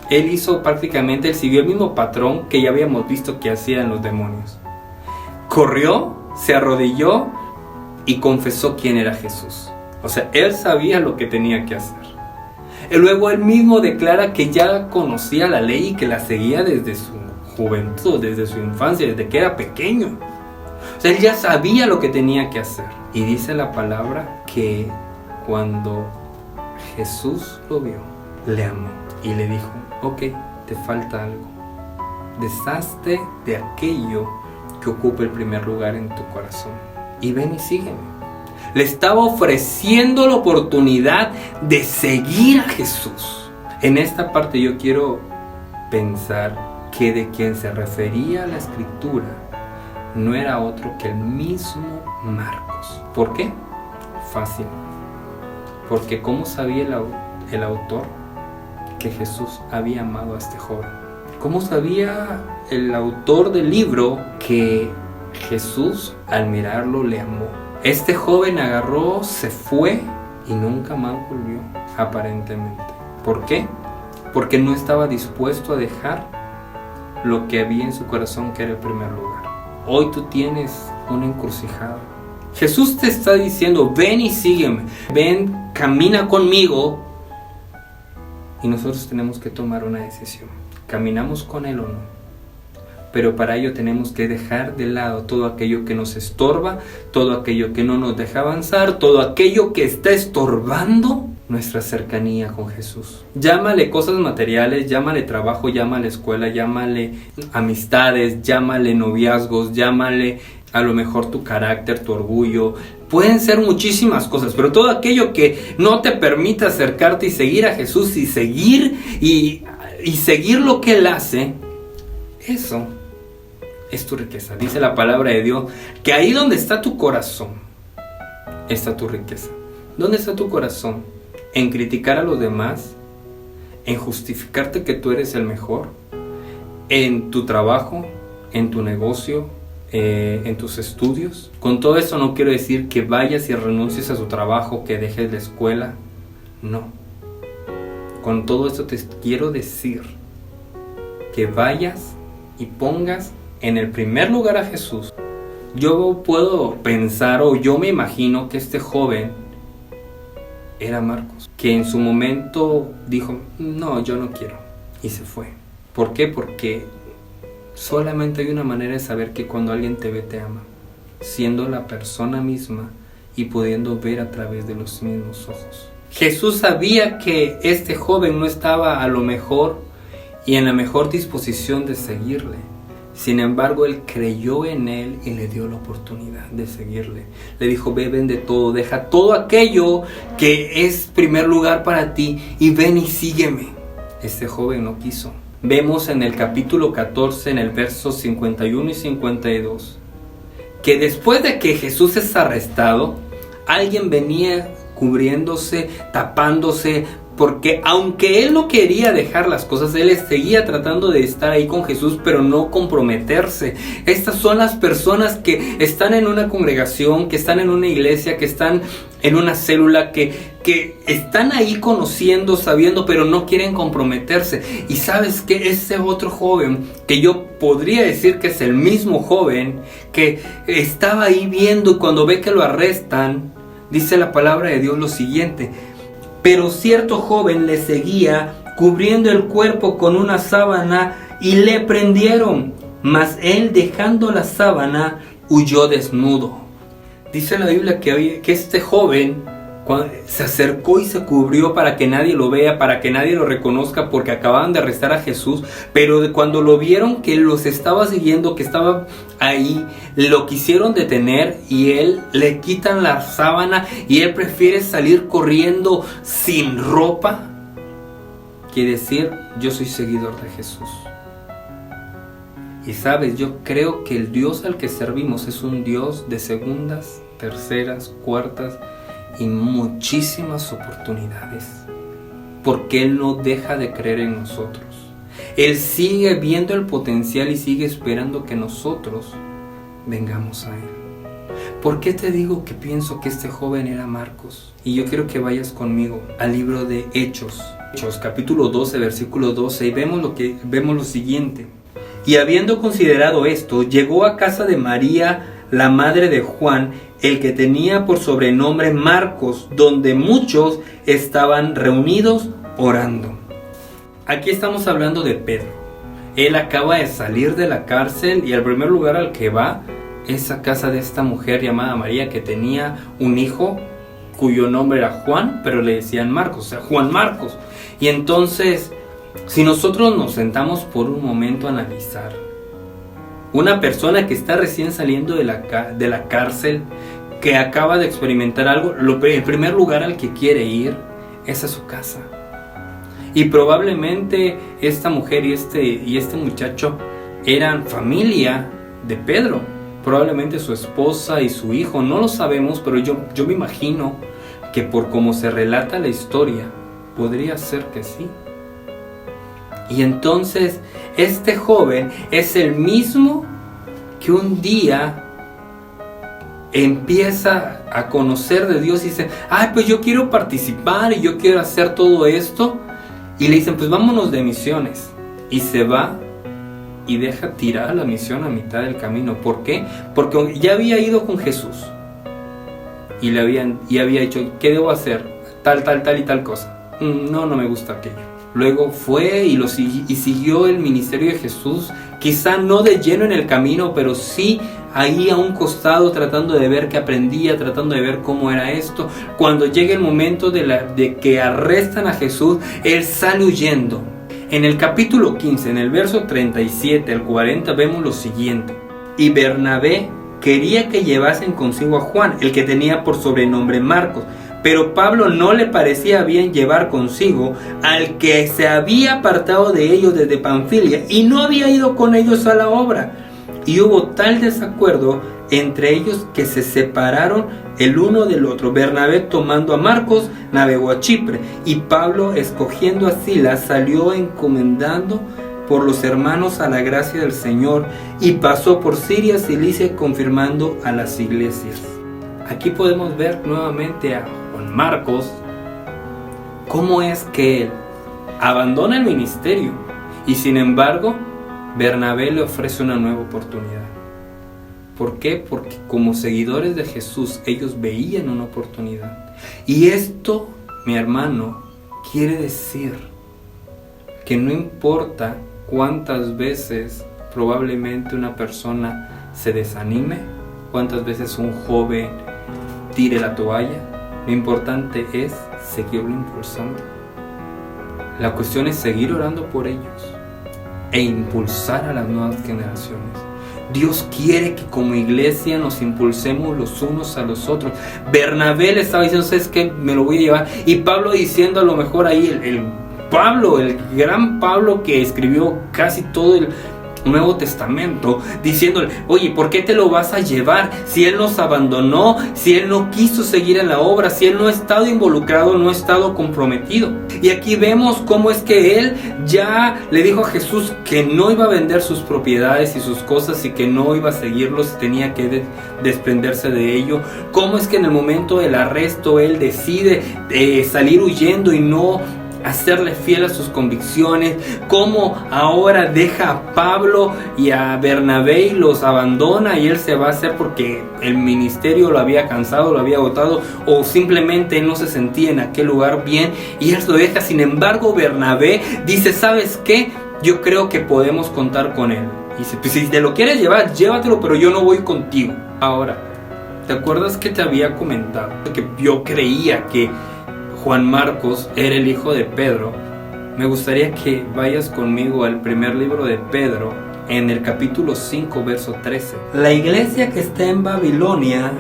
él siguió el mismo patrón que ya habíamos visto que hacían los demonios. Corrió, se arrodilló y confesó quién era Jesús. O sea, él sabía lo que tenía que hacer. Y luego él mismo declara que ya conocía la ley y que la seguía desde su juventud, desde su infancia, desde que era pequeño. O sea, él ya sabía lo que tenía que hacer. Y dice la palabra que cuando Jesús lo vio, le amó y le dijo, Ok, te falta algo. Deshazte de aquello que ocupa el primer lugar en tu corazón y ven y sígueme. Le estaba ofreciendo la oportunidad de seguir a Jesús. En esta parte yo quiero pensar que de quien se refería a la escritura no era otro que el mismo Marcos. ¿Por qué? Fácil. Porque ¿cómo sabía el autor que Jesús había amado a este joven? ¿Cómo sabía el autor del libro que Jesús al mirarlo le amó? Este joven agarró, se fue y nunca más volvió, aparentemente. ¿Por qué? Porque no estaba dispuesto a dejar lo que había en su corazón, que era el primer lugar. Hoy tú tienes una encrucijada. Jesús te está diciendo, ven y sígueme, ven, camina conmigo. Y nosotros tenemos que tomar una decisión. ¿Caminamos con Él o no? Pero para ello tenemos que dejar de lado todo aquello que nos estorba, todo aquello que no nos deja avanzar, todo aquello que está estorbando nuestra cercanía con Jesús. Llámale cosas materiales, llámale trabajo, llámale escuela, llámale amistades, llámale noviazgos, llámale a lo mejor tu carácter, tu orgullo. Pueden ser muchísimas cosas, pero todo aquello que no te permita acercarte y seguir a Jesús y seguir lo que Él hace, eso es tu riqueza. Dice la palabra de Dios que ahí donde está tu corazón está tu riqueza. ¿Dónde está tu corazón? ¿En criticar a los demás? ¿En justificarte que tú eres el mejor? ¿En tu trabajo? ¿En tu negocio? ¿En tus estudios? Con todo eso no quiero decir que vayas y renuncies a tu trabajo, que dejes la escuela. No. Con todo esto te quiero decir que vayas y pongas en el primer lugar a Jesús. Yo puedo pensar, o yo me imagino que este joven era Marcos, que en su momento dijo, no, yo no quiero, y se fue. ¿Por qué? Porque solamente hay una manera de saber que cuando alguien te ve, te ama, siendo la persona misma y pudiendo ver a través de los mismos ojos. Jesús sabía que este joven no estaba a lo mejor y en la mejor disposición de seguirle. Sin embargo, Él creyó en él y le dio la oportunidad de seguirle. Le dijo, ve, vende todo, deja todo aquello que es primer lugar para ti y ven y sígueme. Este joven no quiso. Vemos en el capítulo 14, en el verso 51 y 52, que después de que Jesús es arrestado, alguien venía cubriéndose, tapándose, porque aunque él no quería dejar las cosas, él seguía tratando de estar ahí con Jesús, pero no comprometerse. Estas son las personas que están en una congregación, que están en una iglesia, que están en una célula, que están ahí conociendo, sabiendo, pero no quieren comprometerse. Y sabes que ese otro joven, que yo podría decir que es el mismo joven, que estaba ahí viendo, y cuando ve que lo arrestan, dice la palabra de Dios lo siguiente: pero cierto joven le seguía, cubriendo el cuerpo con una sábana, y le prendieron. Mas él, dejando la sábana, huyó desnudo. Dice la Biblia que este joven se acercó y se cubrió para que nadie lo vea, para que nadie lo reconozca, porque acababan de arrestar a Jesús. Pero cuando lo vieron que los estaba siguiendo, que estaba ahí, lo quisieron detener y él le quitan la sábana y él prefiere salir corriendo sin ropa que decir, yo soy seguidor de Jesús. Y sabes, yo creo que el Dios al que servimos es un Dios de segundas, terceras, cuartas y muchísimas oportunidades, porque Él no deja de creer en nosotros. Él sigue viendo el potencial y sigue esperando que nosotros vengamos a Él. ¿Por qué te digo que pienso que este joven era Marcos? Y yo quiero que vayas conmigo al libro de Hechos, capítulo 12, versículo 12, y vemos lo siguiente. Y habiendo considerado esto, llegó a casa de María, la madre de Juan, el que tenía por sobrenombre Marcos, donde muchos estaban reunidos orando. Aquí estamos hablando de Pedro. Él acaba de salir de la cárcel y el primer lugar al que va es a casa de esta mujer llamada María, que tenía un hijo cuyo nombre era Juan, pero le decían Marcos, o sea, Juan Marcos. Y entonces Si nosotros nos sentamos por un momento a analizar, una persona que está recién saliendo de la cárcel, que acaba de experimentar algo, el primer lugar al que quiere ir es a su casa. Y probablemente esta mujer y este muchacho eran familia de Pedro. Probablemente su esposa y su hijo, no lo sabemos, pero yo me imagino que por cómo se relata la historia, podría ser que sí. Y entonces este joven es el mismo que un día empieza a conocer de Dios y dice, pues yo quiero participar y yo quiero hacer todo esto. Y le dicen, pues vámonos de misiones. Y se va y deja tirada la misión a mitad del camino. ¿Por qué? Porque ya había ido con Jesús y había dicho, ¿qué debo hacer? Tal y tal cosa. No me gusta aquello. Luego fue y siguió el ministerio de Jesús, quizá no de lleno en el camino, pero sí ahí a un costado, tratando de ver qué aprendía, tratando de ver cómo era esto. Cuando llega el momento de que arrestan a Jesús, él sale huyendo. En el capítulo 15, en el verso 37 al 40, vemos lo siguiente: y Bernabé quería que llevasen consigo a Juan, el que tenía por sobrenombre Marcos, pero Pablo no le parecía bien llevar consigo al que se había apartado de ellos desde Panfilia y no había ido con ellos a la obra. Y hubo tal desacuerdo entre ellos que se separaron el uno del otro. Bernabé, tomando a Marcos, navegó a Chipre, y Pablo, escogiendo a Silas, salió encomendando por los hermanos a la gracia del Señor, y pasó por Siria, Cilicia, confirmando a las iglesias. Aquí podemos ver nuevamente a Juan Marcos, cómo es que él abandona el ministerio y sin embargo Bernabé le ofrece una nueva oportunidad. ¿Por qué? Porque como seguidores de Jesús ellos veían una oportunidad. Y esto, mi hermano, quiere decir que no importa cuántas veces probablemente una persona se desanime, cuántas veces un joven tire la toalla, lo importante es seguirlo impulsando. La cuestión es seguir orando por ellos e impulsar a las nuevas generaciones. Dios quiere que como iglesia nos impulsemos los unos a los otros. Bernabé le estaba diciendo, ¿sabes qué? Me lo voy a llevar. Y Pablo diciendo, a lo mejor ahí el gran Pablo, que escribió casi todo el Nuevo Testamento, diciéndole, oye, ¿por qué te lo vas a llevar? Si él nos abandonó, si él no quiso seguir en la obra, si él no ha estado involucrado, no ha estado comprometido. Y aquí vemos cómo es que él ya le dijo a Jesús que no iba a vender sus propiedades y sus cosas y que no iba a seguirlos, tenía que desprenderse de ello. Cómo es que en el momento del arresto él decide salir huyendo y no hacerle fiel a sus convicciones. Cómo ahora deja a Pablo y a Bernabé y los abandona y él se va a hacer porque el ministerio lo había cansado, lo había agotado, o simplemente no se sentía en aquel lugar bien y él lo deja. Sin embargo, Bernabé dice, ¿sabes qué? Yo creo que podemos contar con él. Y dice, pues si te lo quieres llevar, llévatelo, pero yo no voy contigo. Ahora, ¿te acuerdas que te había comentado que yo creía que Juan Marcos era el hijo de Pedro? Me gustaría que vayas conmigo al primer libro de Pedro, en el capítulo 5, verso 13. La iglesia que está en Babilonia,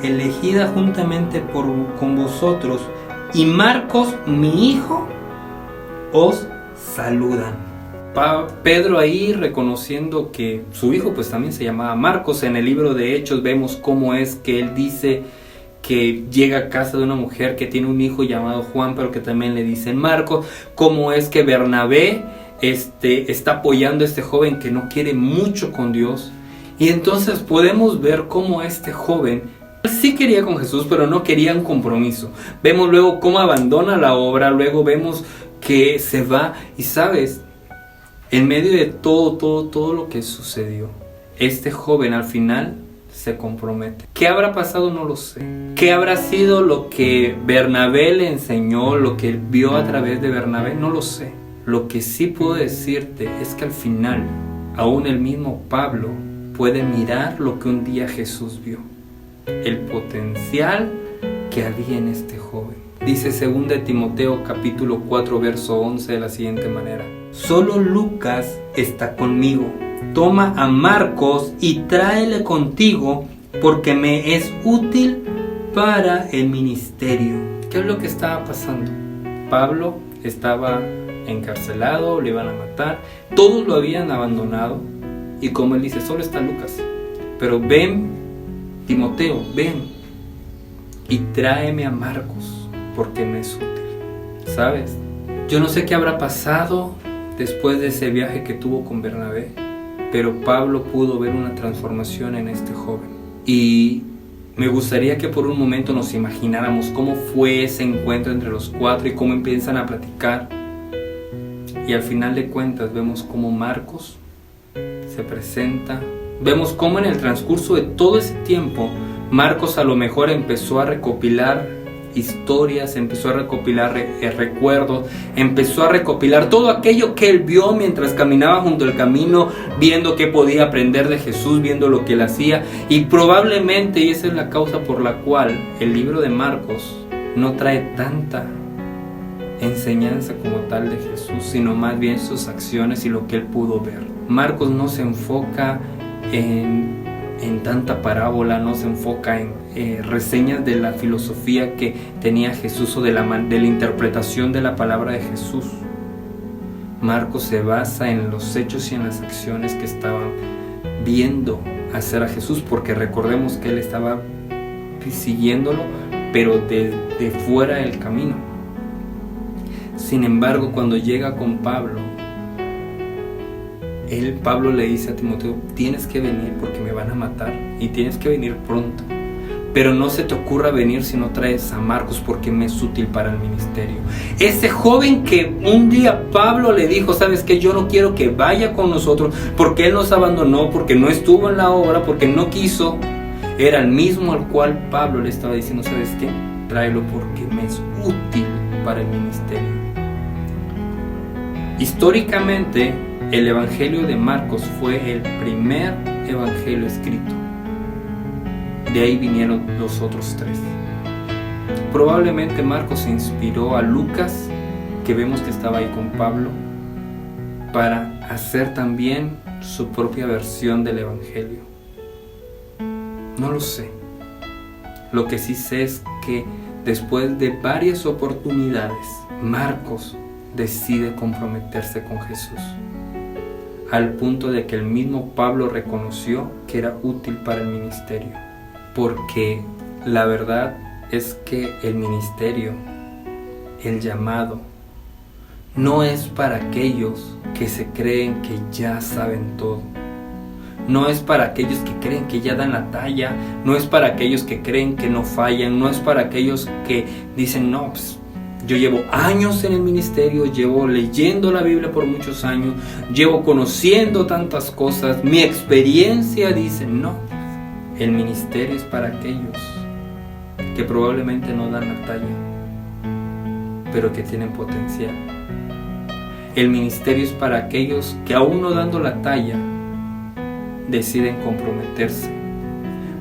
elegida juntamente con vosotros, y Marcos, mi hijo, os saludan. Pedro ahí reconociendo que su hijo pues también se llamaba Marcos. En el libro de Hechos vemos cómo es que él dice que llega a casa de una mujer que tiene un hijo llamado Juan, pero que también le dicen Marcos. Cómo es que Bernabé está apoyando a este joven que no quiere mucho con Dios. Y entonces podemos ver cómo este joven sí quería con Jesús, pero no quería un compromiso. Vemos luego cómo abandona la obra, luego vemos que se va. Y sabes, en medio de todo lo que sucedió, este joven al final se compromete. ¿Qué habrá pasado? No lo sé. ¿Qué habrá sido lo que Bernabé le enseñó, lo que él vio a través de Bernabé? No lo sé. Lo que sí puedo decirte es que al final, aún el mismo Pablo puede mirar lo que un día Jesús vio. El potencial que había en este joven. Dice 2 de Timoteo capítulo 4 verso 11 de la siguiente manera: solo Lucas está conmigo. Toma a Marcos y tráele contigo, porque me es útil para el ministerio. ¿Qué es lo que estaba pasando? Pablo estaba encarcelado, lo iban a matar, todos lo habían abandonado, y como él dice, solo está Lucas. Pero ven, Timoteo, ven y tráeme a Marcos, porque me es útil. ¿Sabes? Yo no sé qué habrá pasado después de ese viaje que tuvo con Bernabé, pero Pablo pudo ver una transformación en este joven. Y me gustaría que por un momento nos imagináramos cómo fue ese encuentro entre los cuatro y cómo empiezan a platicar. Y al final de cuentas vemos cómo Marcos se presenta. Vemos cómo en el transcurso de todo ese tiempo Marcos a lo mejor empezó a recopilar historias, empezó a recopilar recuerdos, empezó a recopilar todo aquello que él vio mientras caminaba junto al camino, viendo qué podía aprender de Jesús, viendo lo que él hacía. Y probablemente, y esa es la causa por la cual el libro de Marcos no trae tanta enseñanza como tal de Jesús, sino más bien sus acciones y lo que él pudo ver. Marcos no se enfoca en tanta parábola, no se enfoca en reseñas de la filosofía que tenía Jesús o de la interpretación de la palabra de Jesús. Marcos se basa en los hechos y en las acciones que estaban viendo hacer a Jesús, porque recordemos que él estaba siguiéndolo, pero de fuera del camino. Sin embargo, cuando llega con Pablo, Pablo le dice a Timoteo: tienes que venir porque me van a matar y tienes que venir pronto, pero no se te ocurra venir si no traes a Marcos, porque me es útil para el ministerio. Ese joven que un día Pablo le dijo: sabes que yo no quiero que vaya con nosotros porque él nos abandonó, porque no estuvo en la obra, porque no quiso, era el mismo al cual Pablo le estaba diciendo: sabes qué, tráelo porque me es útil para el ministerio. Históricamente, el Evangelio de Marcos fue el primer evangelio escrito. De ahí vinieron los otros tres. Probablemente Marcos inspiró a Lucas, que vemos que estaba ahí con Pablo, para hacer también su propia versión del evangelio. No lo sé. Lo que sí sé es que después de varias oportunidades, Marcos decide comprometerse con Jesús, al punto de que el mismo Pablo reconoció que era útil para el ministerio. Porque la verdad es que el ministerio, el llamado, no es para aquellos que se creen que ya saben todo. No es para aquellos que creen que ya dan la talla. No es para aquellos que creen que no fallan. No es para aquellos que dicen: no, pues yo llevo años en el ministerio, llevo leyendo la Biblia por muchos años, llevo conociendo tantas cosas, mi experiencia dice. No, el ministerio es para aquellos que probablemente no dan la talla, pero que tienen potencial. El ministerio es para aquellos que, aún no dando la talla, deciden comprometerse,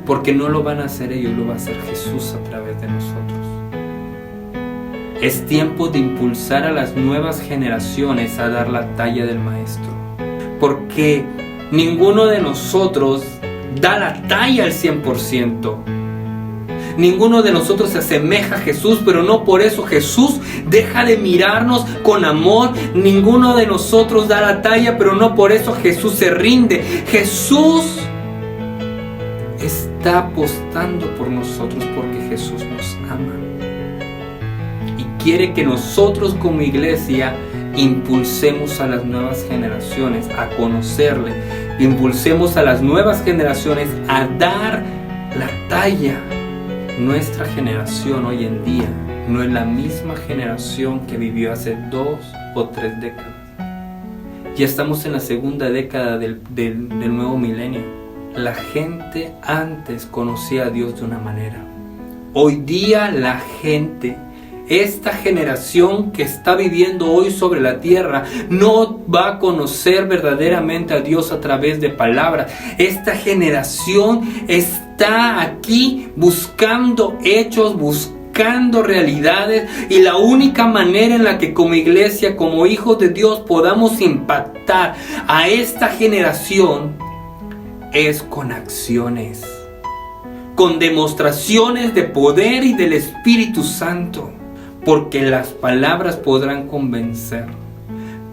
porque no lo van a hacer ellos, lo va a hacer Jesús a través de nosotros. Es tiempo de impulsar a las nuevas generaciones a dar la talla del Maestro, porque ninguno de nosotros da la talla al 100%. Ninguno de nosotros se asemeja a Jesús, pero no por eso Jesús deja de mirarnos con amor. Ninguno de nosotros da la talla, pero no por eso Jesús se rinde. Jesús está apostando por nosotros porque Jesús nos ama. Quiere que nosotros como iglesia impulsemos a las nuevas generaciones a conocerle, impulsemos a las nuevas generaciones a dar la talla. Nuestra generación hoy en día no es la misma generación que vivió hace 2 o 3 décadas. Ya estamos en la segunda década del nuevo milenio. La gente antes conocía a Dios de una manera. Hoy día la gente, esta generación que está viviendo hoy sobre la tierra, no va a conocer verdaderamente a Dios a través de palabras. Esta generación está aquí buscando hechos, buscando buscando realidades, y la única manera en la que como iglesia, como hijos de Dios, podamos impactar a esta generación es con acciones, con demostraciones de poder y del Espíritu Santo, porque las palabras podrán convencer,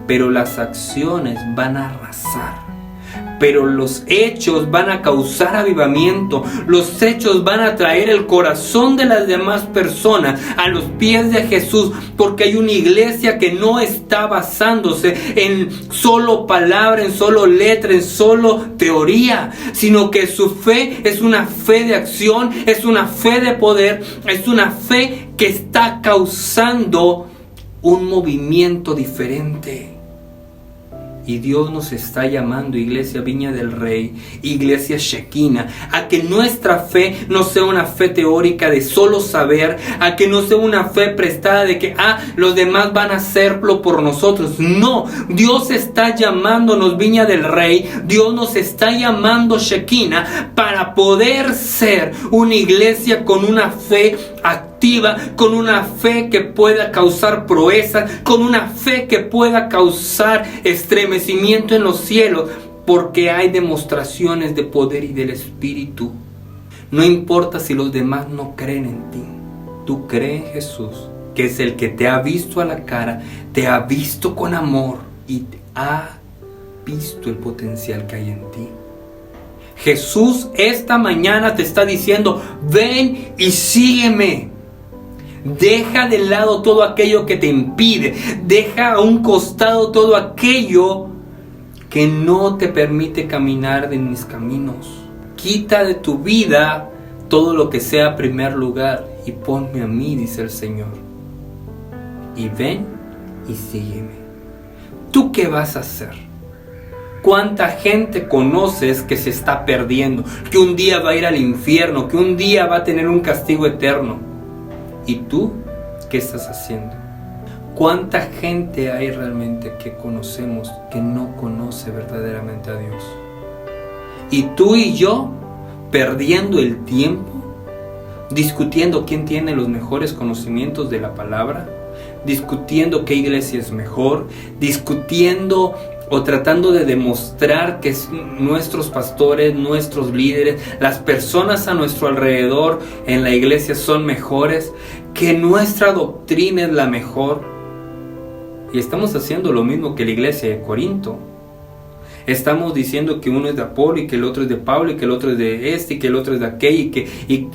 pero las acciones van a arrasar. Pero los hechos van a causar avivamiento. Los hechos van a traer el corazón de las demás personas a los pies de Jesús, porque hay una iglesia que no está basándose en solo palabra, en solo letra, en solo teoría, sino que su fe es una fe de acción, es una fe de poder, es una fe que está causando un movimiento diferente. Y Dios nos está llamando, Iglesia Viña del Rey, Iglesia Shekinah, a que nuestra fe no sea una fe teórica de solo saber, a que no sea una fe prestada de que los demás van a hacerlo por nosotros. No, Dios está llamándonos, Viña del Rey, Dios nos está llamando Shekinah para poder ser una iglesia con una fe activa, con una fe que pueda causar proezas, con una fe que pueda causar estremecimiento en los cielos, porque hay demostraciones de poder y del Espíritu. No importa si los demás no creen en ti, tú crees en Jesús, que es el que te ha visto a la cara, te ha visto con amor y te ha visto el potencial que hay en ti. Jesús esta mañana te está diciendo: ven y sígueme. Deja de lado todo aquello que te impide. Deja a un costado todo aquello que no te permite caminar en mis caminos. Quita de tu vida todo lo que sea primer lugar y ponme a mí, dice el Señor. Y ven y sígueme. ¿Tú qué vas a hacer? ¿Cuánta gente conoces que se está perdiendo? Que un día va a ir al infierno, que un día va a tener un castigo eterno. ¿Y tú qué estás haciendo? ¿Cuánta gente hay realmente que conocemos que no conoce verdaderamente a Dios? Y tú y yo perdiendo el tiempo, discutiendo quién tiene los mejores conocimientos de la palabra, discutiendo qué iglesia es mejor, discutiendo o tratando de demostrar que nuestros pastores, nuestros líderes, las personas a nuestro alrededor en la iglesia son mejores, que nuestra doctrina es la mejor. Y estamos haciendo lo mismo que la iglesia de Corinto. Estamos diciendo que uno es de Apolo y que el otro es de Pablo y que el otro es de este y que el otro es de aquel y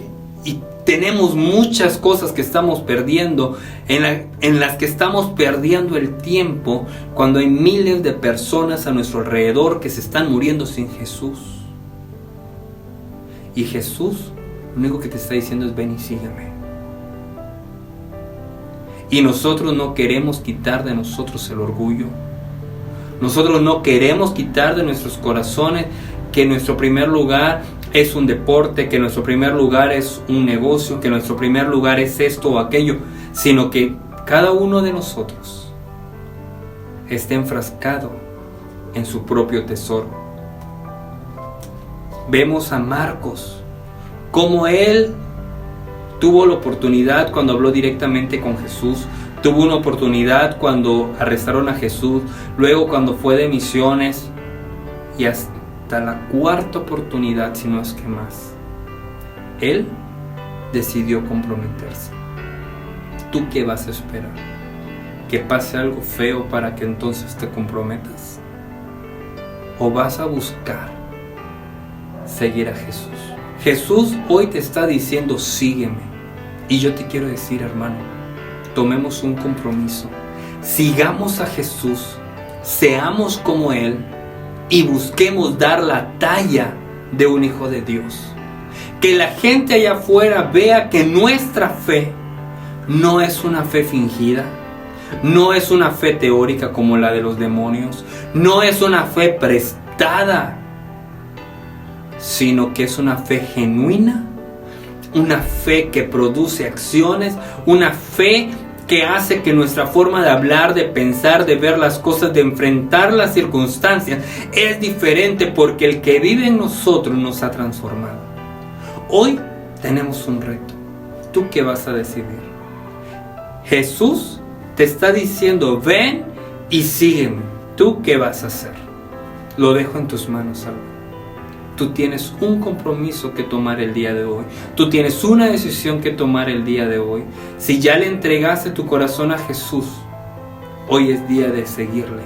tenemos muchas cosas que estamos perdiendo, en las que estamos perdiendo el tiempo, cuando hay miles de personas a nuestro alrededor que se están muriendo sin Jesús. Y Jesús lo único que te está diciendo es: ven y sígueme. Y nosotros no queremos quitar de nosotros el orgullo. Nosotros no queremos quitar de nuestros corazones que nuestro primer lugar es un deporte, que nuestro primer lugar es un negocio, que nuestro primer lugar es esto o aquello, sino que cada uno de nosotros esté enfrascado en su propio tesoro. Vemos a Marcos, como él tuvo la oportunidad cuando habló directamente con Jesús, tuvo una oportunidad cuando arrestaron a Jesús, luego cuando fue de misiones, y hasta la cuarta oportunidad, si no es que más, él decidió comprometerse. ¿Tú qué vas a esperar? ¿Que pase algo feo para que entonces te comprometas? ¿O vas a buscar seguir a Jesús? Jesús hoy te está diciendo: sígueme. Y yo te quiero decir, hermano, tomemos un compromiso. Sigamos a Jesús, seamos como Él y busquemos dar la talla de un hijo de Dios. Que la gente allá afuera vea que nuestra fe no es una fe fingida, no es una fe teórica como la de los demonios, no es una fe prestada, sino que es una fe genuina, una fe que produce acciones, una fe que hace que nuestra forma de hablar, de pensar, de ver las cosas, de enfrentar las circunstancias es diferente, porque el que vive en nosotros nos ha transformado. Hoy tenemos un reto. ¿tú qué vas a decidir? Jesús te está diciendo, ven y sígueme. ¿Tú qué vas a hacer? Lo dejo en tus manos, Salvador. Tú tienes un compromiso que tomar el día de hoy. Tú tienes una decisión que tomar el día de hoy. Si ya le entregaste tu corazón a Jesús, hoy es día de seguirle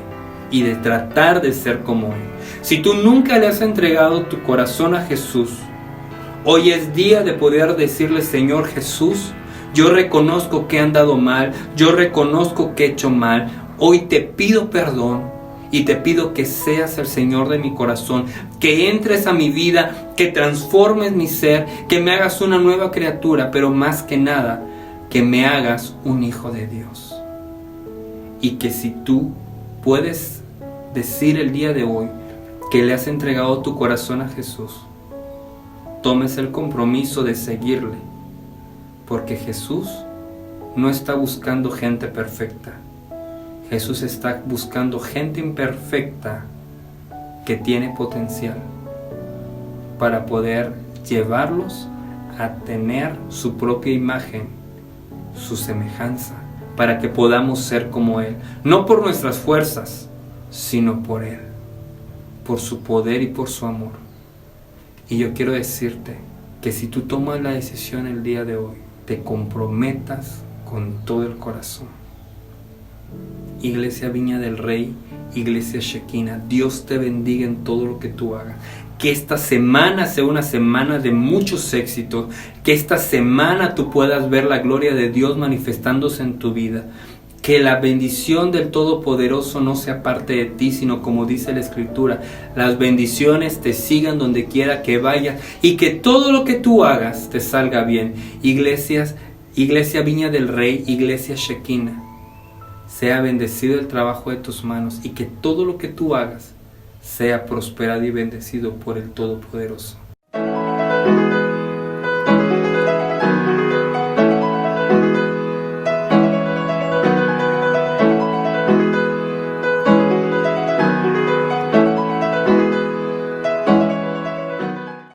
y de tratar de ser como Él. Si tú nunca le has entregado tu corazón a Jesús, hoy es día de poder decirle, Señor Jesús, yo reconozco que he andado mal, yo reconozco que he hecho mal, hoy te pido perdón. Y te pido que seas el Señor de mi corazón, que entres a mi vida, que transformes mi ser, que me hagas una nueva criatura, pero más que nada, que me hagas un hijo de Dios. Y que si tú puedes decir el día de hoy que le has entregado tu corazón a Jesús, tomes el compromiso de seguirle, porque Jesús no está buscando gente perfecta. Jesús está buscando gente imperfecta que tiene potencial para poder llevarlos a tener su propia imagen, su semejanza, para que podamos ser como Él. No por nuestras fuerzas, sino por Él, por su poder y por su amor. Y yo quiero decirte que si tú tomas la decisión el día de hoy, te comprometas con todo el corazón. Iglesia Viña del Rey, Iglesia Shekinah, Dios te bendiga en todo lo que tú hagas. Que esta semana sea una semana de muchos éxitos. Que esta semana tú puedas ver la gloria de Dios manifestándose en tu vida. Que la bendición del Todopoderoso no sea parte de ti, sino como dice la Escritura, las bendiciones te sigan donde quiera que vayas y que todo lo que tú hagas te salga bien. Iglesia Viña del Rey, Iglesia Shekinah, sea bendecido el trabajo de tus manos y que todo lo que tú hagas sea prosperado y bendecido por el Todopoderoso.